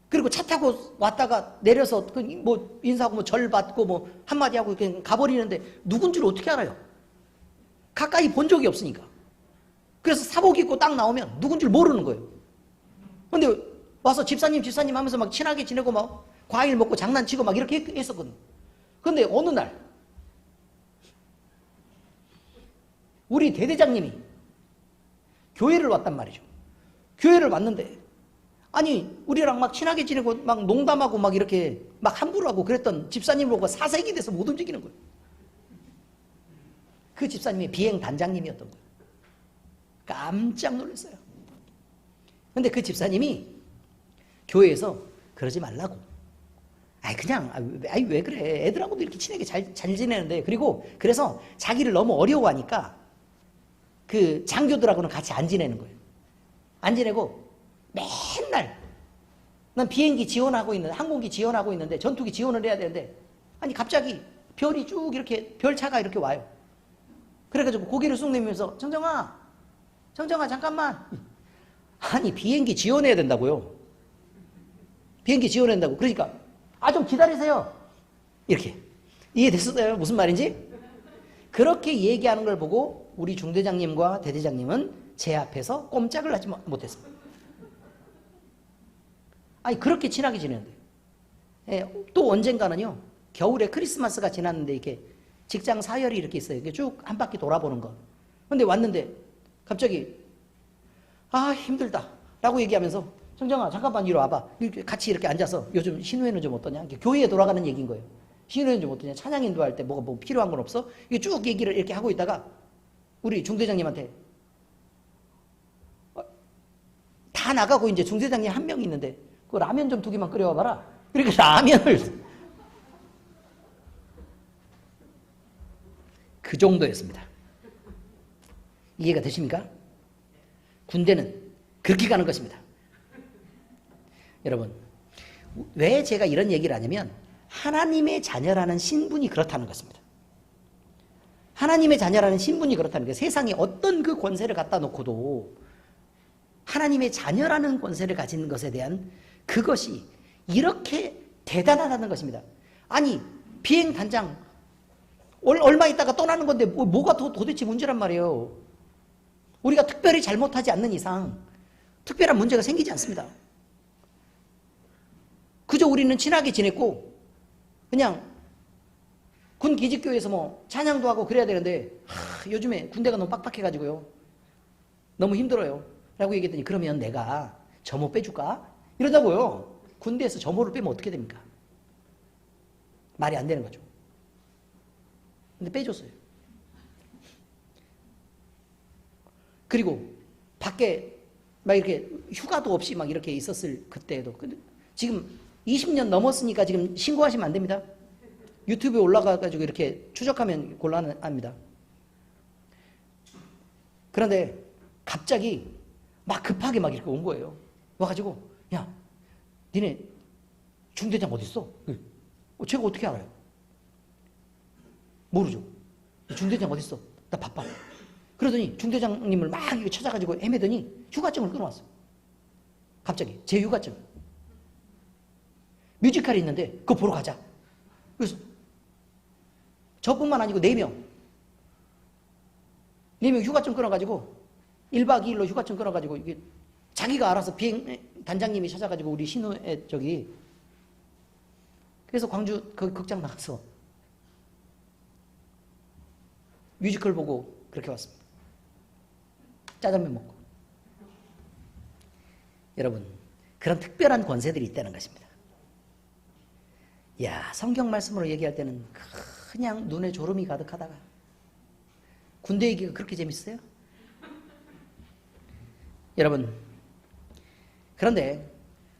그리고 차 타고 왔다가 내려서 뭐 인사하고 뭐 절 받고 뭐 한마디 하고 그냥 가버리는데 누군 줄 어떻게 알아요? 가까이 본 적이 없으니까. 그래서 사복 입고 딱 나오면 누군 줄 모르는 거예요. 근데 와서 집사님 하면서 막 친하게 지내고 막 과일 먹고 장난치고 막 이렇게 했었거든요. 근데 어느 날 우리 대대장님이 교회를 왔단 말이죠. 교회를 왔는데 아니 우리랑 막 친하게 지내고 막 농담하고 막 이렇게 막 함부로 하고 그랬던 집사님 보고 사색이 돼서 못 움직이는 거예요. 그 집사님이 비행단장님이었던 거예요. 깜짝 놀랐어요. 근데 그 집사님이 교회에서 그러지 말라고. 그냥 왜 그래. 애들하고도 이렇게 친하게 잘 지내는데. 그리고 그래서 자기를 너무 어려워하니까 그 장교들하고는 같이 안 지내는 거예요. 안 지내고 맨날 난 비행기 지원하고 있는, 항공기 지원하고 있는데 전투기 지원을 해야 되는데 아니 갑자기 별이 쭉 이렇게 별차가 이렇게 와요. 그래가지고 고개를 쑥 내밀면서 정정아 잠깐만. 아니 비행기 지원해야 된다고요. 비행기 지원해야 된다고. 그러니까 좀 기다리세요. 이렇게. 이해됐어요? 무슨 말인지? 그렇게 얘기하는 걸 보고 우리 중대장님과 대대장님은 제 앞에서 꼼짝을 하지 못했습니다. 그렇게 친하게 지내는데. 또 언젠가는요, 겨울에 크리스마스가 지났는데 이렇게 직장 사열이 이렇게 있어요. 이렇게 쭉 한 바퀴 돌아보는 거. 근데 왔는데 갑자기 힘들다 라고 얘기하면서 정정아 잠깐만 이리 와봐. 이렇게 같이 이렇게 앉아서 요즘 신우회는 좀 어떠냐? 교회에 돌아가는 얘기인 거예요. 신우회는 좀 어떠냐? 찬양 인도할 때 뭐가 필요한 건 없어? 이게 쭉 얘기를 이렇게 하고 있다가 우리 중대장님한테 다 나가고 이제 중대장님 한 명이 있는데 그 라면 좀 2개만 끓여와봐라. 그러니까 라면을 그 정도였습니다. 이해가 되십니까? 군대는 그렇게 가는 것입니다. 여러분, 왜 제가 이런 얘기를 하냐면 하나님의 자녀라는 신분이 그렇다는 것입니다. 하나님의 자녀라는 신분이 그렇다는 게 세상에 어떤 그 권세를 갖다 놓고도 하나님의 자녀라는 권세를 가진 것에 대한 그것이 이렇게 대단하다는 것입니다. 아니 비행 단장 얼마 있다가 떠나는 건데 뭐가 도대체 문제란 말이에요. 우리가 특별히 잘못하지 않는 이상 특별한 문제가 생기지 않습니다. 그저 우리는 친하게 지냈고 그냥 군 기지교에서 뭐 찬양도 하고 그래야 되는데 요즘에 군대가 너무 빡빡해가지고요. 너무 힘들어요. 라고 얘기했더니 그러면 내가 점호 빼줄까? 이러자고요. 군대에서 점호를 빼면 어떻게 됩니까? 말이 안 되는 거죠. 근데 빼줬어요. 그리고 밖에 막 이렇게 휴가도 없이 막 이렇게 있었을 그때에도. 근데 지금 20년 넘었으니까 지금 신고하시면 안 됩니다. 유튜브에 올라가가지고 이렇게 추적하면 곤란합니다. 그런데 갑자기 막 급하게 막 이렇게 온 거예요. 와가지고, 야, 니네 중대장 어딨어? 제가 어떻게 알아요? 모르죠. 중대장 어딨어? 나 바빠. 그러더니 중대장님을 막 찾아가지고 헤매더니 휴가증을 끊어왔어요. 갑자기 제 휴가증. 뮤지컬이 있는데 그거 보러 가자. 그래서 저뿐만 아니고 4명 휴가증 끊어가지고 1박 2일로 휴가증 끊어가지고 이게 자기가 알아서 비행 단장님이 찾아가지고 우리 신우에 그래서 광주 거기 극장 나가서 뮤지컬 보고 그렇게 왔습니다. 짜장면 먹고. 여러분, 그런 특별한 권세들이 있다는 것입니다. 성경 말씀으로 얘기할 때는 그냥 눈에 졸음이 가득하다가 군대 얘기가 그렇게 재밌어요? 여러분, 그런데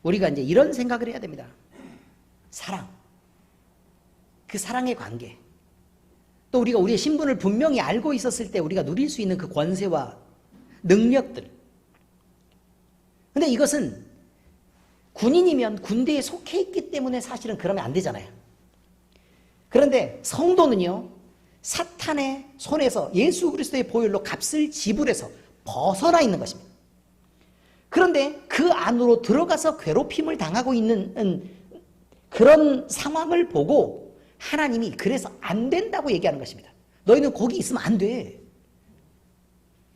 우리가 이제 이런 생각을 해야 됩니다. 사랑, 그 사랑의 관계, 또 우리가 우리의 신분을 분명히 알고 있었을 때 우리가 누릴 수 있는 그 권세와 능력들. 근데 이것은 군인이면 군대에 속해 있기 때문에 사실은 그러면 안 되잖아요. 그런데 성도는요, 사탄의 손에서 예수 그리스도의 보혈로 값을 지불해서 벗어나 있는 것입니다. 그런데 그 안으로 들어가서 괴롭힘을 당하고 있는 그런 상황을 보고 하나님이 그래서 안 된다고 얘기하는 것입니다. 너희는 거기 있으면 안 돼.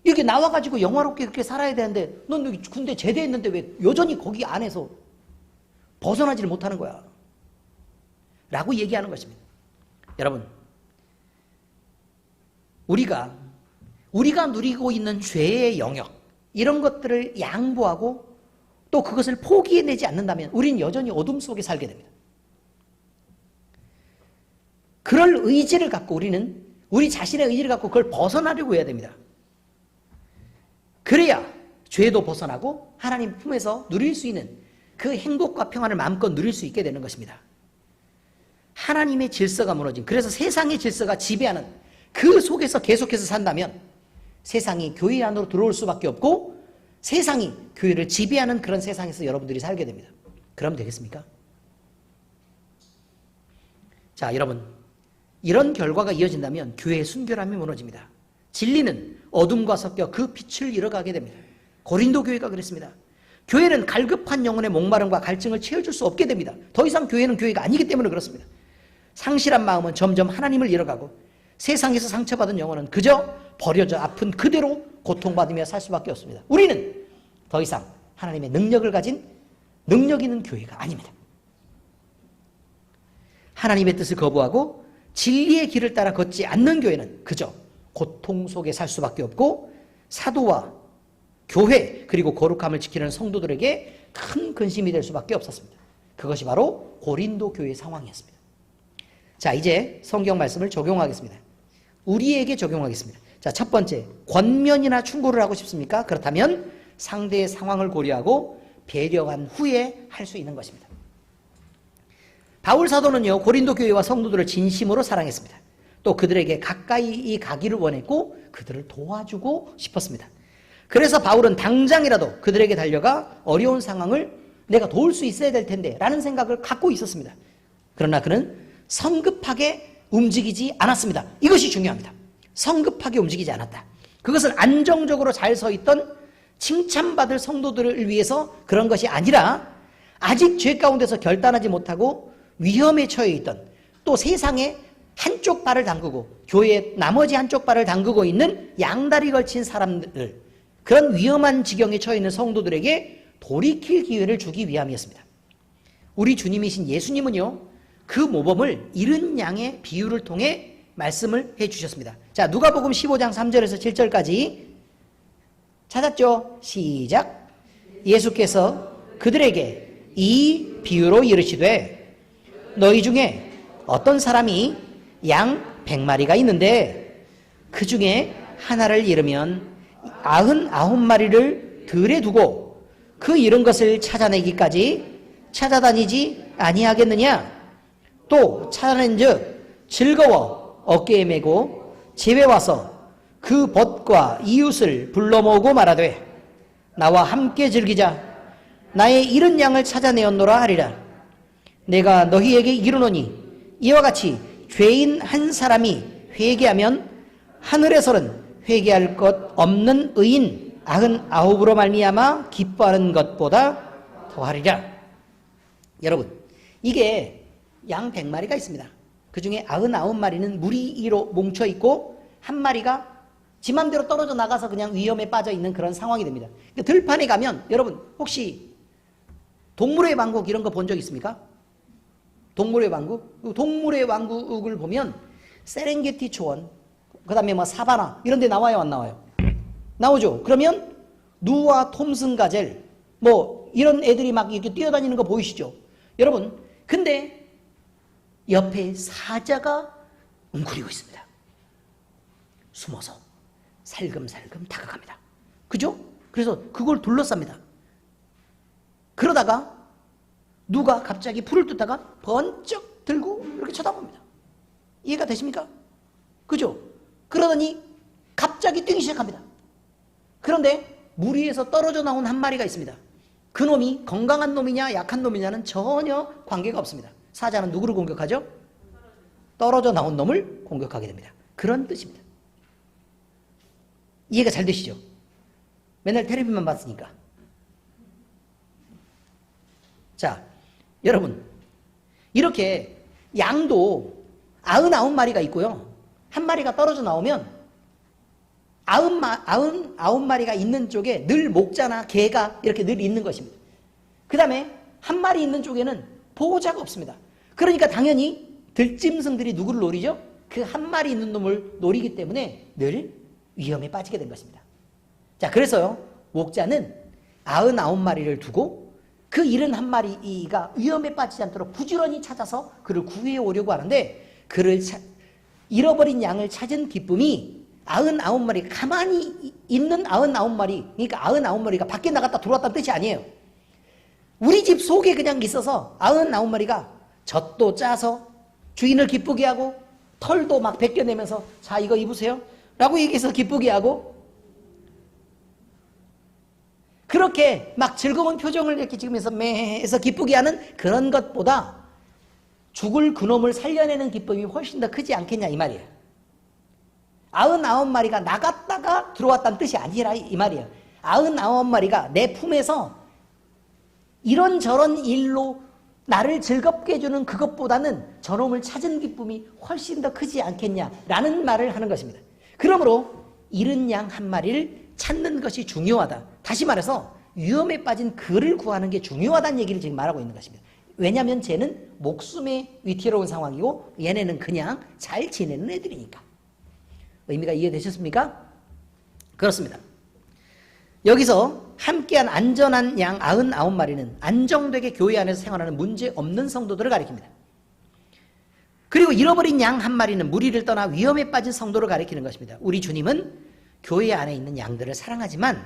이렇게 나와가지고 영화롭게 그렇게 살아야 되는데 넌 여기 군대 제대했는데 왜 여전히 거기 안에서 벗어나지를 못하는 거야. 라고 얘기하는 것입니다. 여러분, 우리가 누리고 있는 죄의 영역, 이런 것들을 양보하고 또 그것을 포기해내지 않는다면 우리는 여전히 어둠 속에 살게 됩니다. 그럴 의지를 갖고 우리는 우리 자신의 의지를 갖고 그걸 벗어나려고 해야 됩니다. 그래야 죄도 벗어나고 하나님 품에서 누릴 수 있는 그 행복과 평안을 마음껏 누릴 수 있게 되는 것입니다. 하나님의 질서가 무너진, 그래서 세상의 질서가 지배하는 그 속에서 계속해서 산다면 세상이 교회 안으로 들어올 수밖에 없고 세상이 교회를 지배하는 그런 세상에서 여러분들이 살게 됩니다. 그럼 되겠습니까? 자, 여러분, 이런 결과가 이어진다면 교회의 순결함이 무너집니다. 진리는 어둠과 섞여 그 빛을 잃어가게 됩니다. 고린도 교회가 그랬습니다. 교회는 갈급한 영혼의 목마름과 갈증을 채워줄 수 없게 됩니다. 더 이상 교회는 교회가 아니기 때문에 그렇습니다. 상실한 마음은 점점 하나님을 잃어가고 세상에서 상처받은 영혼은 그저 버려져 아픈 그대로 고통받으며 살 수밖에 없습니다. 우리는 더 이상 하나님의 능력을 가진 능력 있는 교회가 아닙니다. 하나님의 뜻을 거부하고 진리의 길을 따라 걷지 않는 교회는 그저 고통 속에 살 수밖에 없고 사도와 교회 그리고 거룩함을 지키는 성도들에게 큰 근심이 될 수밖에 없었습니다. 그것이 바로 고린도 교회의 상황이었습니다. 자, 이제 성경 말씀을 적용하겠습니다. 우리에게 적용하겠습니다. 자, 첫 번째, 권면이나 충고를 하고 싶습니까? 그렇다면 상대의 상황을 고려하고 배려한 후에 할 수 있는 것입니다. 바울 사도는요, 고린도 교회와 성도들을 진심으로 사랑했습니다. 또 그들에게 가까이 가기를 원했고 그들을 도와주고 싶었습니다. 그래서 바울은 당장이라도 그들에게 달려가 어려운 상황을 내가 도울 수 있어야 될 텐데 라는 생각을 갖고 있었습니다. 그러나 그는 성급하게 움직이지 않았습니다. 이것이 중요합니다. 성급하게 움직이지 않았다. 그것은 안정적으로 잘 서 있던 칭찬받을 성도들을 위해서 그런 것이 아니라 아직 죄 가운데서 결단하지 못하고 위험에 처해 있던 또 세상에 한쪽 발을 담그고 교회의 나머지 한쪽 발을 담그고 있는 양다리 걸친 사람들, 그런 위험한 지경에 처해 있는 성도들에게 돌이킬 기회를 주기 위함이었습니다. 우리 주님이신 예수님은요, 그 모범을 잃은 양의 비유를 통해 말씀을 해주셨습니다. 자, 누가복음 15장 3절에서 7절까지 찾았죠? 시작. 예수께서 그들에게 이 비유로 이르시되 너희 중에 어떤 사람이 양 100마리가 있는데 그 중에 하나를 잃으면 99마리를 들에 두고 그 잃은 것을 찾아내기까지 찾아다니지 아니하겠느냐? 또 찾아낸즉 즐거워 어깨에 메고 집에 와서 그 벗과 이웃을 불러 모으고 말하되 나와 함께 즐기자. 나의 잃은 양을 찾아내었노라 하리라. 내가 너희에게 이르노니 이와 같이 죄인 한 사람이 회개하면 하늘에서는 회개할 것 없는 의인 99으로 말미암아 기뻐하는 것보다 더하리라. 여러분, 이게 양 100마리가 있습니다. 그 중에 99마리는 무리로 뭉쳐있고 한 마리가 지 맘대로 떨어져 나가서 그냥 위험에 빠져 있는 그런 상황이 됩니다. 들판에 가면 여러분 혹시 동물의 왕국 이런 거 본 적 있습니까? 동물의 왕국? 동물의 왕국을 보면 세렝게티 초원, 그 다음에 뭐 사바나 이런 데 나와요, 안 나와요? 나오죠. 그러면 누와 톰슨 가젤 뭐 이런 애들이 막 이렇게 뛰어다니는 거 보이시죠? 여러분, 근데 옆에 사자가 웅크리고 있습니다. 숨어서 살금살금 다가갑니다. 그죠? 그래서 그걸 둘러쌉니다. 그러다가 누가 갑자기 불을 뜯다가 번쩍 들고 이렇게 쳐다봅니다. 이해가 되십니까? 그죠? 그러더니 갑자기 뛰기 시작합니다. 그런데 무리에서 떨어져 나온 한 마리가 있습니다. 그 놈이 건강한 놈이냐 약한 놈이냐는 전혀 관계가 없습니다. 사자는 누구를 공격하죠? 떨어져 나온 놈을 공격하게 됩니다. 그런 뜻입니다. 이해가 잘 되시죠? 맨날 텔레비만 봤으니까. 자, 여러분, 이렇게 양도 99마리가 있고요. 한 마리가 떨어져 나오면 99마리가 있는 쪽에 늘 목자나 개가 이렇게 늘 있는 것입니다. 그 다음에 한 마리 있는 쪽에는 보호자가 없습니다. 그러니까 당연히 들짐승들이 누구를 노리죠? 그 한 마리 있는 놈을 노리기 때문에 늘 위험에 빠지게 된 것입니다. 자, 그래서요, 목자는 99마리를 두고 그 71마리가 위험에 빠지지 않도록 부지런히 찾아서 그를 구해 오려고 하는데, 그를 잃어버린 양을 찾은 기쁨이 99마리, 가만히 있는 99마리, 그러니까 99마리가 밖에 나갔다 들어왔다는 뜻이 아니에요. 우리 집 속에 그냥 있어서 99마리가 젖도 짜서 주인을 기쁘게 하고 털도 막 벗겨내면서 자 이거 입으세요 라고 얘기해서 기쁘게 하고 그렇게 막 즐거운 표정을 이렇게 지으면서 매해서 기쁘게 하는 그런 것보다 죽을 그놈을 살려내는 기쁨이 훨씬 더 크지 않겠냐 이 말이에요. 99마리가 나갔다가 들어왔다는 뜻이 아니라 이 말이에요. 99마리가 내 품에서 이런저런 일로 나를 즐겁게 해주는 그것보다는 저놈을 찾은 기쁨이 훨씬 더 크지 않겠냐라는 말을 하는 것입니다. 그러므로 잃은 양 한 마리를 찾는 것이 중요하다. 다시 말해서 위험에 빠진 그를 구하는 게 중요하다는 얘기를 지금 말하고 있는 것입니다. 왜냐하면 쟤는 목숨에 위태로운 상황이고 얘네는 그냥 잘 지내는 애들이니까. 의미가 이해되셨습니까? 그렇습니다. 여기서 함께한 안전한 양 99마리는 안정되게 교회 안에서 생활하는 문제없는 성도들을 가리킵니다. 그리고 잃어버린 양 한 마리는 무리를 떠나 위험에 빠진 성도를 가리키는 것입니다. 우리 주님은 교회 안에 있는 양들을 사랑하지만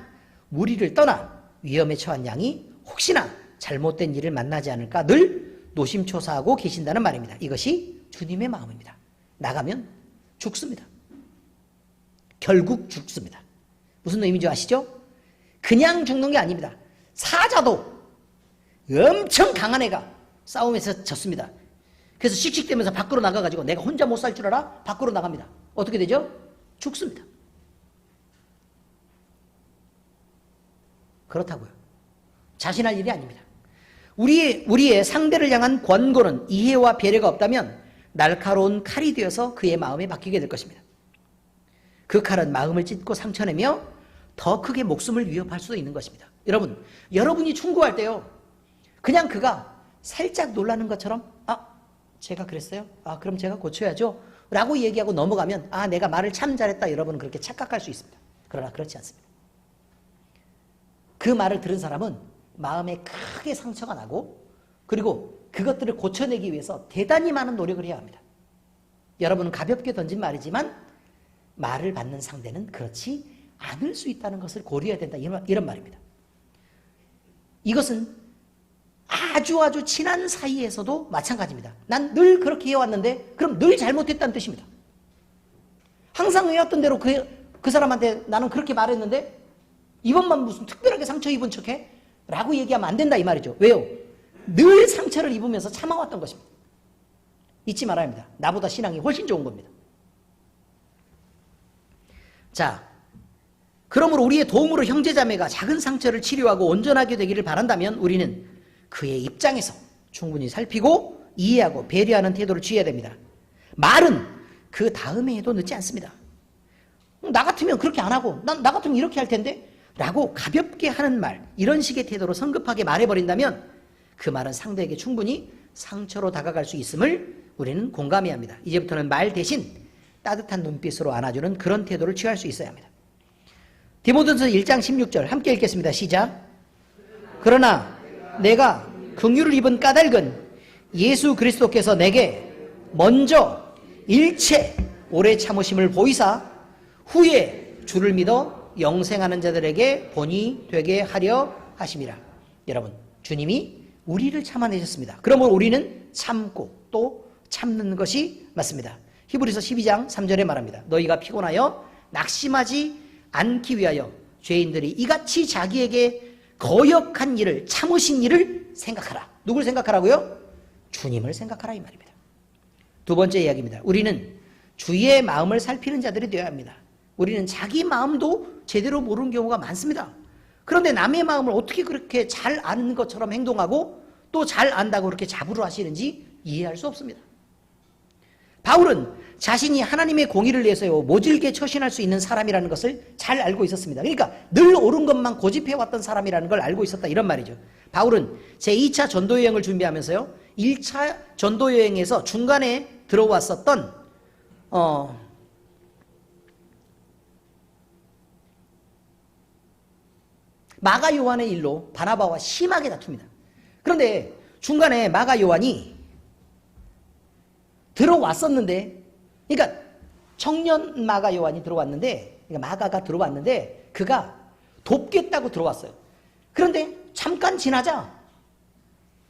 무리를 떠나 위험에 처한 양이 혹시나 잘못된 일을 만나지 않을까 늘 노심초사하고 계신다는 말입니다. 이것이 주님의 마음입니다. 나가면 죽습니다. 결국 죽습니다. 무슨 의미인지 아시죠? 그냥 죽는 게 아닙니다. 사자도 엄청 강한 애가 싸움에서 졌습니다. 그래서 씩씩대면서 밖으로 나가가지고 내가 혼자 못 살 줄 알아? 밖으로 나갑니다. 어떻게 되죠? 죽습니다. 그렇다고요. 자신할 일이 아닙니다. 우리의 상대를 향한 권고는 이해와 배려가 없다면 날카로운 칼이 되어서 그의 마음에 박히게 될 것입니다. 그 칼은 마음을 찢고 상처내며 더 크게 목숨을 위협할 수도 있는 것입니다. 여러분이 충고할 때요. 그냥 그가 살짝 놀라는 것처럼 제가 그랬어요? 그럼 제가 고쳐야죠. 라고 얘기하고 넘어가면 내가 말을 참 잘했다. 여러분은 그렇게 착각할 수 있습니다. 그러나 그렇지 않습니다. 그 말을 들은 사람은 마음에 크게 상처가 나고 그리고 그것들을 고쳐내기 위해서 대단히 많은 노력을 해야 합니다. 여러분은 가볍게 던진 말이지만 말을 받는 상대는 그렇지 않을 수 있다는 것을 고려해야 된다. 이런 말입니다. 이것은 아주 친한 사이에서도 마찬가지입니다. 난 늘 그렇게 해왔는데 그럼 늘 잘못했다는 뜻입니다. 항상 해왔던 대로 그 사람한테 나는 그렇게 말했는데 이번만 무슨 특별하게 상처 입은 척해? 라고 얘기하면 안 된다 이 말이죠. 왜요? 늘 상처를 입으면서 참아왔던 것입니다. 잊지 말아야 합니다. 나보다 신앙이 훨씬 좋은 겁니다. 자, 그러므로 우리의 도움으로 형제자매가 작은 상처를 치료하고 온전하게 되기를 바란다면 우리는 그의 입장에서 충분히 살피고 이해하고 배려하는 태도를 취해야 됩니다. 말은 그 다음에 해도 늦지 않습니다. 나 같으면 그렇게 안 하고 나 같으면 이렇게 할 텐데 라고 가볍게 하는 말, 이런 식의 태도로 성급하게 말해버린다면 그 말은 상대에게 충분히 상처로 다가갈 수 있음을 우리는 공감해야 합니다. 이제부터는 말 대신 따뜻한 눈빛으로 안아주는 그런 태도를 취할 수 있어야 합니다. 디모데전서 1장 16절 함께 읽겠습니다. 시작. 그러나 내가 긍휼을 입은 까닭은 예수 그리스도께서 내게 먼저 일체 오래 참으심을 보이사 후에 주를 믿어 영생하는 자들에게 본이 되게 하려 하심이라. 여러분, 주님이 우리를 참아내셨습니다. 그러므로 우리는 참고 또 참는 것이 맞습니다. 히브리서 12장 3절에 말합니다. 너희가 피곤하여 낙심하지 않기 위하여 죄인들이 이같이 자기에게 거역한 일을 참으신 일을 생각하라. 누굴 생각하라고요? 주님을 생각하라 이 말입니다. 두 번째 이야기입니다. 우리는 주의 마음을 살피는 자들이 되어야 합니다. 우리는 자기 마음도 제대로 모르는 경우가 많습니다. 그런데 남의 마음을 어떻게 그렇게 잘 아는 것처럼 행동하고 또 잘 안다고 그렇게 자부를 하시는지 이해할 수 없습니다. 바울은 자신이 하나님의 공의를 내세워 모질게 처신할 수 있는 사람이라는 것을 잘 알고 있었습니다. 그러니까 늘 옳은 것만 고집해왔던 사람이라는 걸 알고 있었다 이런 말이죠. 바울은 제2차 전도여행을 준비하면서요 1차 전도여행에서 중간에 들어왔었던 마가 요한의 일로 바나바와 심하게 다툽니다. 그런데 중간에 마가 요한이 들어왔었는데, 그러니까 청년 마가 요한이 들어왔는데, 그러니까 마가가 들어왔는데 그가 돕겠다고 들어왔어요. 그런데 잠깐 지나자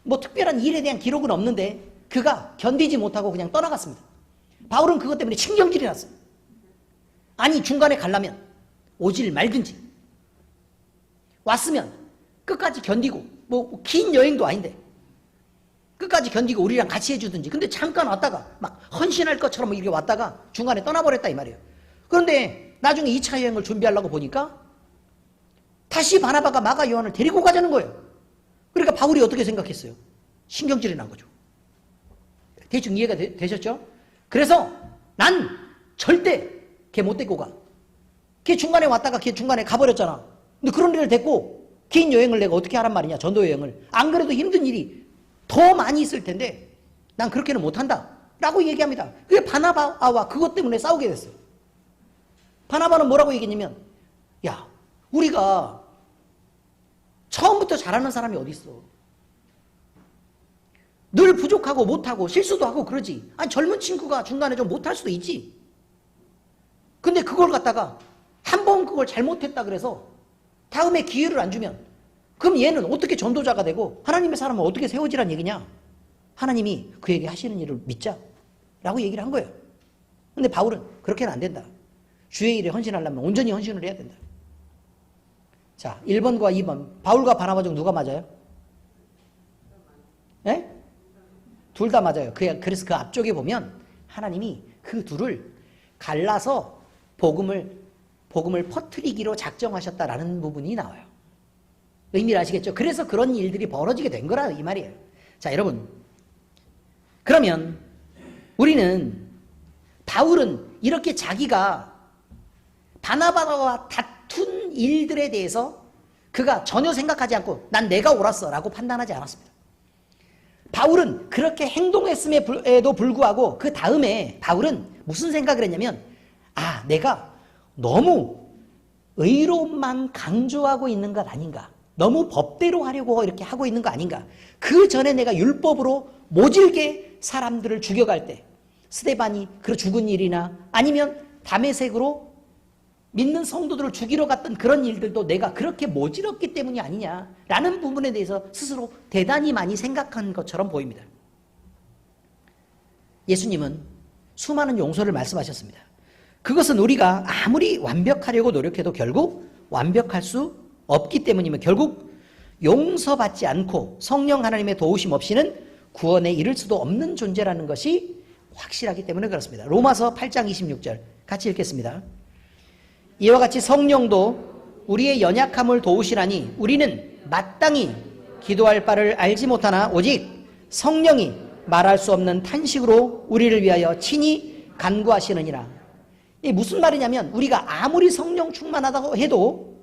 뭐 특별한 일에 대한 기록은 없는데 그가 견디지 못하고 그냥 떠나갔습니다. 바울은 그것 때문에 신경질이 났어요. 아니 중간에 가려면 오질 말든지 왔으면 끝까지 견디고 뭐 긴 여행도 아닌데 끝까지 견디고 우리랑 같이 해주든지. 근데 잠깐 왔다가 막 헌신할 것처럼 이렇게 왔다가 중간에 떠나버렸다 이 말이에요. 그런데 나중에 2차 여행을 준비하려고 보니까 다시 바나바가 마가 요한을 데리고 가자는 거예요. 그러니까 바울이 어떻게 생각했어요? 신경질이 난 거죠. 대충 이해가 되셨죠? 그래서 난 절대 걔 못 데리고 가. 걔 중간에 왔다가 걔 중간에 가버렸잖아. 근데 그런 애를 데리고 긴 여행을 내가 어떻게 하란 말이냐, 전도 여행을. 안 그래도 힘든 일이 더 많이 있을 텐데 난 그렇게는 못한다 라고 얘기합니다. 그게 바나바와 그것 때문에 싸우게 됐어요. 바나바는 뭐라고 얘기했냐면, 야 우리가 처음부터 잘하는 사람이 어디 있어. 늘 부족하고 못하고 실수도 하고 그러지. 아니 젊은 친구가 중간에 좀 못할 수도 있지. 근데 그걸 갖다가 한 번 그걸 잘못했다 그래서 다음에 기회를 안 주면 그럼 얘는 어떻게 전도자가 되고 하나님의 사람은 어떻게 세워지란 얘기냐. 하나님이 그에게 하시는 일을 믿자 라고 얘기를 한 거예요. 근데 바울은 그렇게는 안 된다. 주의 일에 헌신하려면 온전히 헌신을 해야 된다. 자, 1번과 2번 바울과 바나바 중 누가 맞아요? 예? 둘 다 맞아요. 그래서 그 앞쪽에 보면 하나님이 그 둘을 갈라서 복음을 퍼뜨리기로 작정하셨다라는 부분이 나와요. 의미를 아시겠죠? 그래서 그런 일들이 벌어지게 된 거라 이 말이에요. 자, 여러분 그러면 우리는 바울은 이렇게 자기가 바나바와 다툰 일들에 대해서 그가 전혀 생각하지 않고 난 내가 옳았어 라고 판단하지 않았습니다. 바울은 그렇게 행동했음에도 불구하고 그 다음에 바울은 무슨 생각을 했냐면, 아 내가 너무 의로움만 강조하고 있는 것 아닌가, 너무 법대로 하려고 이렇게 하고 있는 거 아닌가. 그 전에 내가 율법으로 모질게 사람들을 죽여갈 때 스데반이 그 죽은 일이나 아니면 다메섹으로 믿는 성도들을 죽이러 갔던 그런 일들도 내가 그렇게 모질었기 때문이 아니냐라는 부분에 대해서 스스로 대단히 많이 생각한 것처럼 보입니다. 예수님은 수많은 용서를 말씀하셨습니다. 그것은 우리가 아무리 완벽하려고 노력해도 결국 완벽할 수 없기 때문이며 결국 용서받지 않고 성령 하나님의 도우심 없이는 구원에 이를 수도 없는 존재라는 것이 확실하기 때문에 그렇습니다. 로마서 8장 26절 같이 읽겠습니다. 이와 같이 성령도 우리의 연약함을 도우시라니 우리는 마땅히 기도할 바를 알지 못하나 오직 성령이 말할 수 없는 탄식으로 우리를 위하여 친히 간구하시느니라. 이게 무슨 말이냐면 우리가 아무리 성령 충만하다고 해도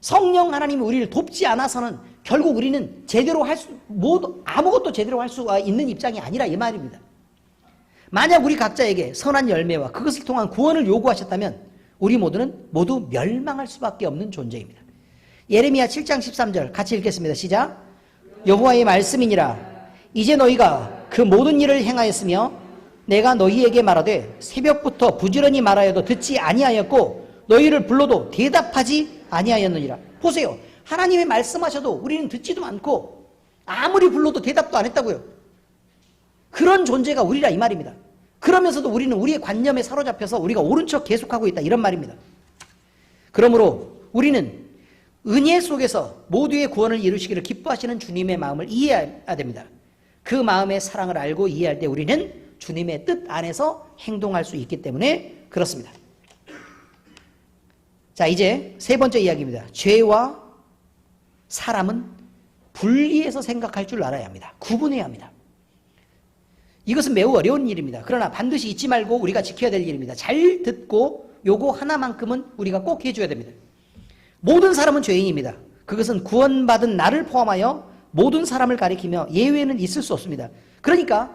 성령 하나님이 우리를 돕지 않아서는 결국 우리는 제대로 아무것도 제대로 할 수가 있는 입장이 아니라 이 말입니다. 만약 우리 각자에게 선한 열매와 그것을 통한 구원을 요구하셨다면 우리 모두는 모두 멸망할 수밖에 없는 존재입니다. 예레미야 7장 13절 같이 읽겠습니다. 시작. 여호와의 말씀이니라. 이제 너희가 그 모든 일을 행하였으며 내가 너희에게 말하되 새벽부터 부지런히 말하여도 듣지 아니하였고 너희를 불러도 대답하지 아니하였느니라. 보세요. 하나님이 말씀하셔도 우리는 듣지도 않고 아무리 불러도 대답도 안 했다고요. 그런 존재가 우리라 이 말입니다. 그러면서도 우리는 우리의 관념에 사로잡혀서 우리가 옳은 척 계속하고 있다 이런 말입니다. 그러므로 우리는 은혜 속에서 모두의 구원을 이루시기를 기뻐하시는 주님의 마음을 이해해야 됩니다. 그 마음의 사랑을 알고 이해할 때 우리는 주님의 뜻 안에서 행동할 수 있기 때문에 그렇습니다. 자, 이제 세 번째 이야기입니다. 죄와 사람은 분리해서 생각할 줄 알아야 합니다. 구분해야 합니다. 이것은 매우 어려운 일입니다. 그러나 반드시 잊지 말고 우리가 지켜야 될 일입니다. 잘 듣고 요거 하나만큼은 우리가 꼭 해줘야 됩니다. 모든 사람은 죄인입니다. 그것은 구원받은 나를 포함하여 모든 사람을 가리키며 예외는 있을 수 없습니다. 그러니까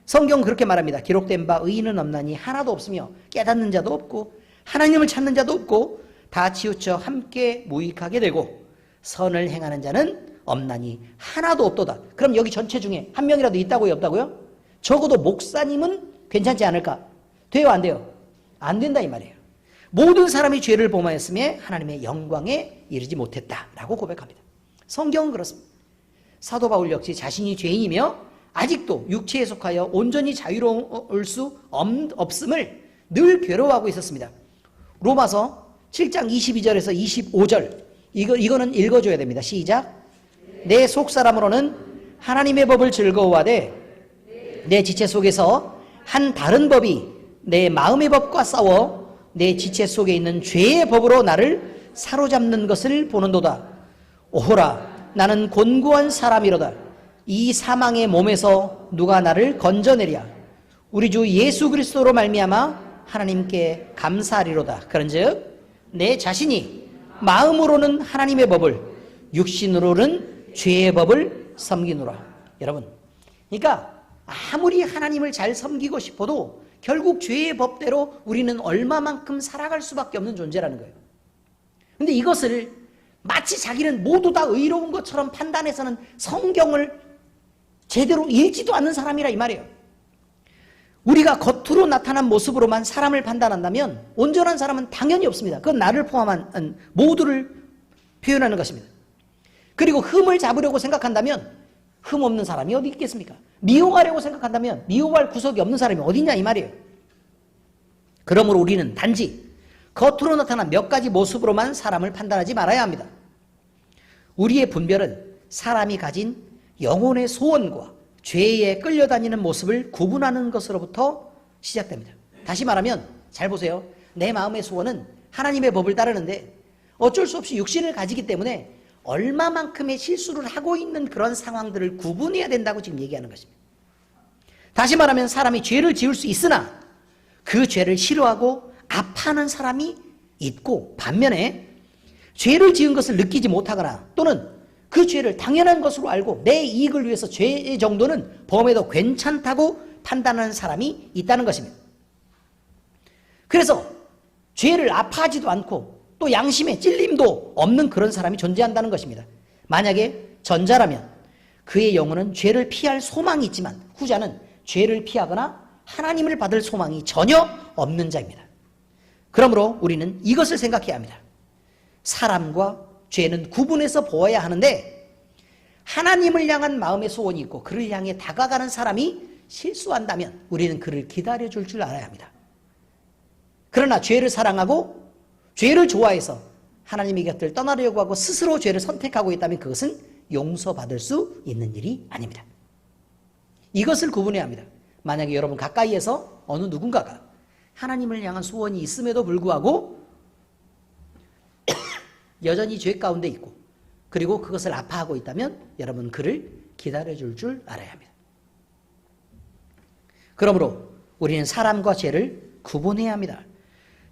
성경은 그렇게 말합니다. 기록된 바 의인은 없나니 하나도 없으며 깨닫는 자도 없고 하나님을 찾는 자도 없고 다 치우쳐 함께 무익하게 되고 선을 행하는 자는 없나니 하나도 없도다. 그럼 여기 전체 중에 한 명이라도 있다고요, 없다고요? 적어도 목사님은 괜찮지 않을까? 돼요, 안 돼요? 안 된다 이 말이에요. 모든 사람이 죄를 범하였음에 하나님의 영광에 이르지 못했다라고 고백합니다. 성경은 그렇습니다. 사도 바울 역시 자신이 죄인이며 아직도 육체에 속하여 온전히 자유로울 수 없음을 늘 괴로워하고 있었습니다. 로마서 7장 22절에서 25절 이거는 읽어줘야 됩니다. 시작. 내 속사람으로는 하나님의 법을 즐거워하되 내 지체 속에서 한 다른 법이 내 마음의 법과 싸워 내 지체 속에 있는 죄의 법으로 나를 사로잡는 것을 보는도다. 오호라, 나는 곤고한 사람이로다. 이 사망의 몸에서 누가 나를 건져내랴. 우리 주 예수 그리스도로 말미암아 하나님께 감사하리로다. 그런즉 내 자신이 마음으로는 하나님의 법을, 육신으로는 죄의 법을 섬기노라. 여러분, 그러니까 아무리 하나님을 잘 섬기고 싶어도 결국 죄의 법대로 우리는 얼마만큼 살아갈 수밖에 없는 존재라는 거예요. 근데 이것을 마치 자기는 모두 다 의로운 것처럼 판단해서는 성경을 제대로 읽지도 않는 사람이라 이 말이에요. 우리가 겉으로 나타난 모습으로만 사람을 판단한다면 온전한 사람은 당연히 없습니다. 그건 나를 포함한 모두를 표현하는 것입니다. 그리고 흠을 잡으려고 생각한다면 흠 없는 사람이 어디 있겠습니까? 미워하려고 생각한다면 미워할 구석이 없는 사람이 어디 있냐 이 말이에요. 그러므로 우리는 단지 겉으로 나타난 몇 가지 모습으로만 사람을 판단하지 말아야 합니다. 우리의 분별은 사람이 가진 영혼의 소원과 죄에 끌려다니는 모습을 구분하는 것으로부터 시작됩니다. 다시 말하면 잘 보세요. 내 마음의 소원은 하나님의 법을 따르는데 어쩔 수 없이 육신을 가지기 때문에 얼마만큼의 실수를 하고 있는 그런 상황들을 구분해야 된다고 지금 얘기하는 것입니다. 다시 말하면 사람이 죄를 지을 수 있으나 그 죄를 싫어하고 아파하는 사람이 있고, 반면에 죄를 지은 것을 느끼지 못하거나 또는 그 죄를 당연한 것으로 알고 내 이익을 위해서 죄의 정도는 범해도 괜찮다고 판단하는 사람이 있다는 것입니다. 그래서 죄를 아파하지도 않고 또 양심에 찔림도 없는 그런 사람이 존재한다는 것입니다. 만약에 전자라면 그의 영혼은 죄를 피할 소망이 있지만 후자는 죄를 피하거나 하나님을 받을 소망이 전혀 없는 자입니다. 그러므로 우리는 이것을 생각해야 합니다. 사람과 죄는 구분해서 보아야 하는데 하나님을 향한 마음의 소원이 있고 그를 향해 다가가는 사람이 실수한다면 우리는 그를 기다려줄 줄 알아야 합니다. 그러나 죄를 사랑하고 죄를 좋아해서 하나님의 곁을 떠나려고 하고 스스로 죄를 선택하고 있다면 그것은 용서받을 수 있는 일이 아닙니다. 이것을 구분해야 합니다. 만약에 여러분 가까이에서 어느 누군가가 하나님을 향한 소원이 있음에도 불구하고 여전히 죄 가운데 있고 그리고 그것을 아파하고 있다면 여러분 그를 기다려줄 줄 알아야 합니다. 그러므로 우리는 사람과 죄를 구분해야 합니다.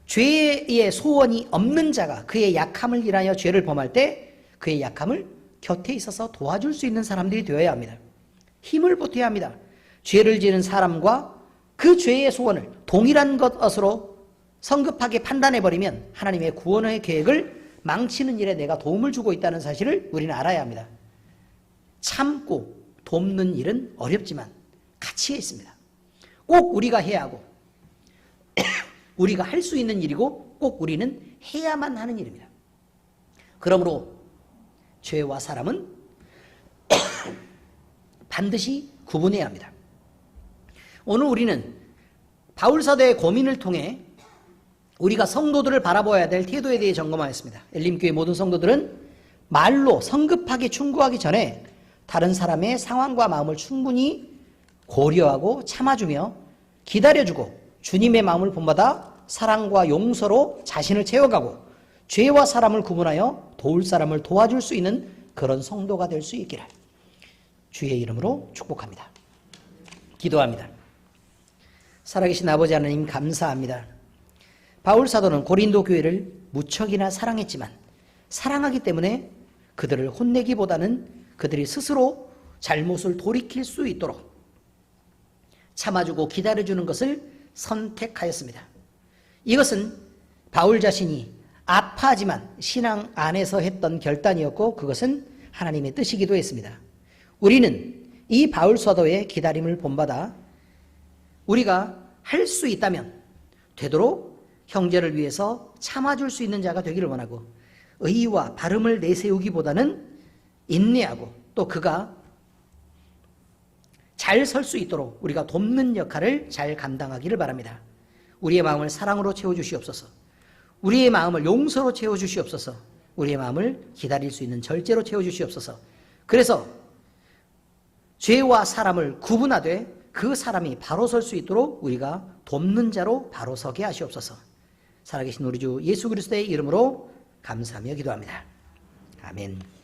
죄의 소원이 없는 자가 그의 약함을 인하여 죄를 범할 때 그의 약함을 곁에 있어서 도와줄 수 있는 사람들이 되어야 합니다. 힘을 보태야 합니다. 죄를 지는 사람과 그 죄의 소원을 동일한 것으로 성급하게 판단해버리면 하나님의 구원의 계획을 망치는 일에 내가 도움을 주고 있다는 사실을 우리는 알아야 합니다. 참고 돕는 일은 어렵지만 가치가 있습니다. 꼭 우리가 해야 하고 우리가 할 수 있는 일이고 꼭 우리는 해야만 하는 일입니다. 그러므로 죄와 사람은 반드시 구분해야 합니다. 오늘 우리는 바울사도의 고민을 통해 우리가 성도들을 바라보아야 될 태도에 대해 점검하였습니다. 엘림교회 모든 성도들은 말로 성급하게 충고하기 전에 다른 사람의 상황과 마음을 충분히 고려하고 참아주며 기다려주고 주님의 마음을 본받아 사랑과 용서로 자신을 채워가고 죄와 사람을 구분하여 도울 사람을 도와줄 수 있는 그런 성도가 될 수 있기를 주의 이름으로 축복합니다. 기도합니다. 살아계신 아버지 하나님 감사합니다. 바울 사도는 고린도 교회를 무척이나 사랑했지만 사랑하기 때문에 그들을 혼내기보다는 그들이 스스로 잘못을 돌이킬 수 있도록 참아주고 기다려주는 것을 선택하였습니다. 이것은 바울 자신이 아파하지만 신앙 안에서 했던 결단이었고 그것은 하나님의 뜻이기도 했습니다. 우리는 이 바울 사도의 기다림을 본받아 우리가 할 수 있다면 되도록 형제를 위해서 참아줄 수 있는 자가 되기를 원하고 의와 바름을 내세우기보다는 인내하고 또 그가 잘 설 수 있도록 우리가 돕는 역할을 잘 감당하기를 바랍니다. 우리의 마음을 사랑으로 채워주시옵소서. 우리의 마음을 용서로 채워주시옵소서. 우리의 마음을 기다릴 수 있는 절제로 채워주시옵소서. 그래서 죄와 사람을 구분하되 그 사람이 바로 설 수 있도록 우리가 돕는 자로 바로 서게 하시옵소서. 살아계신 우리 주 예수 그리스도의 이름으로 감사하며 기도합니다. 아멘.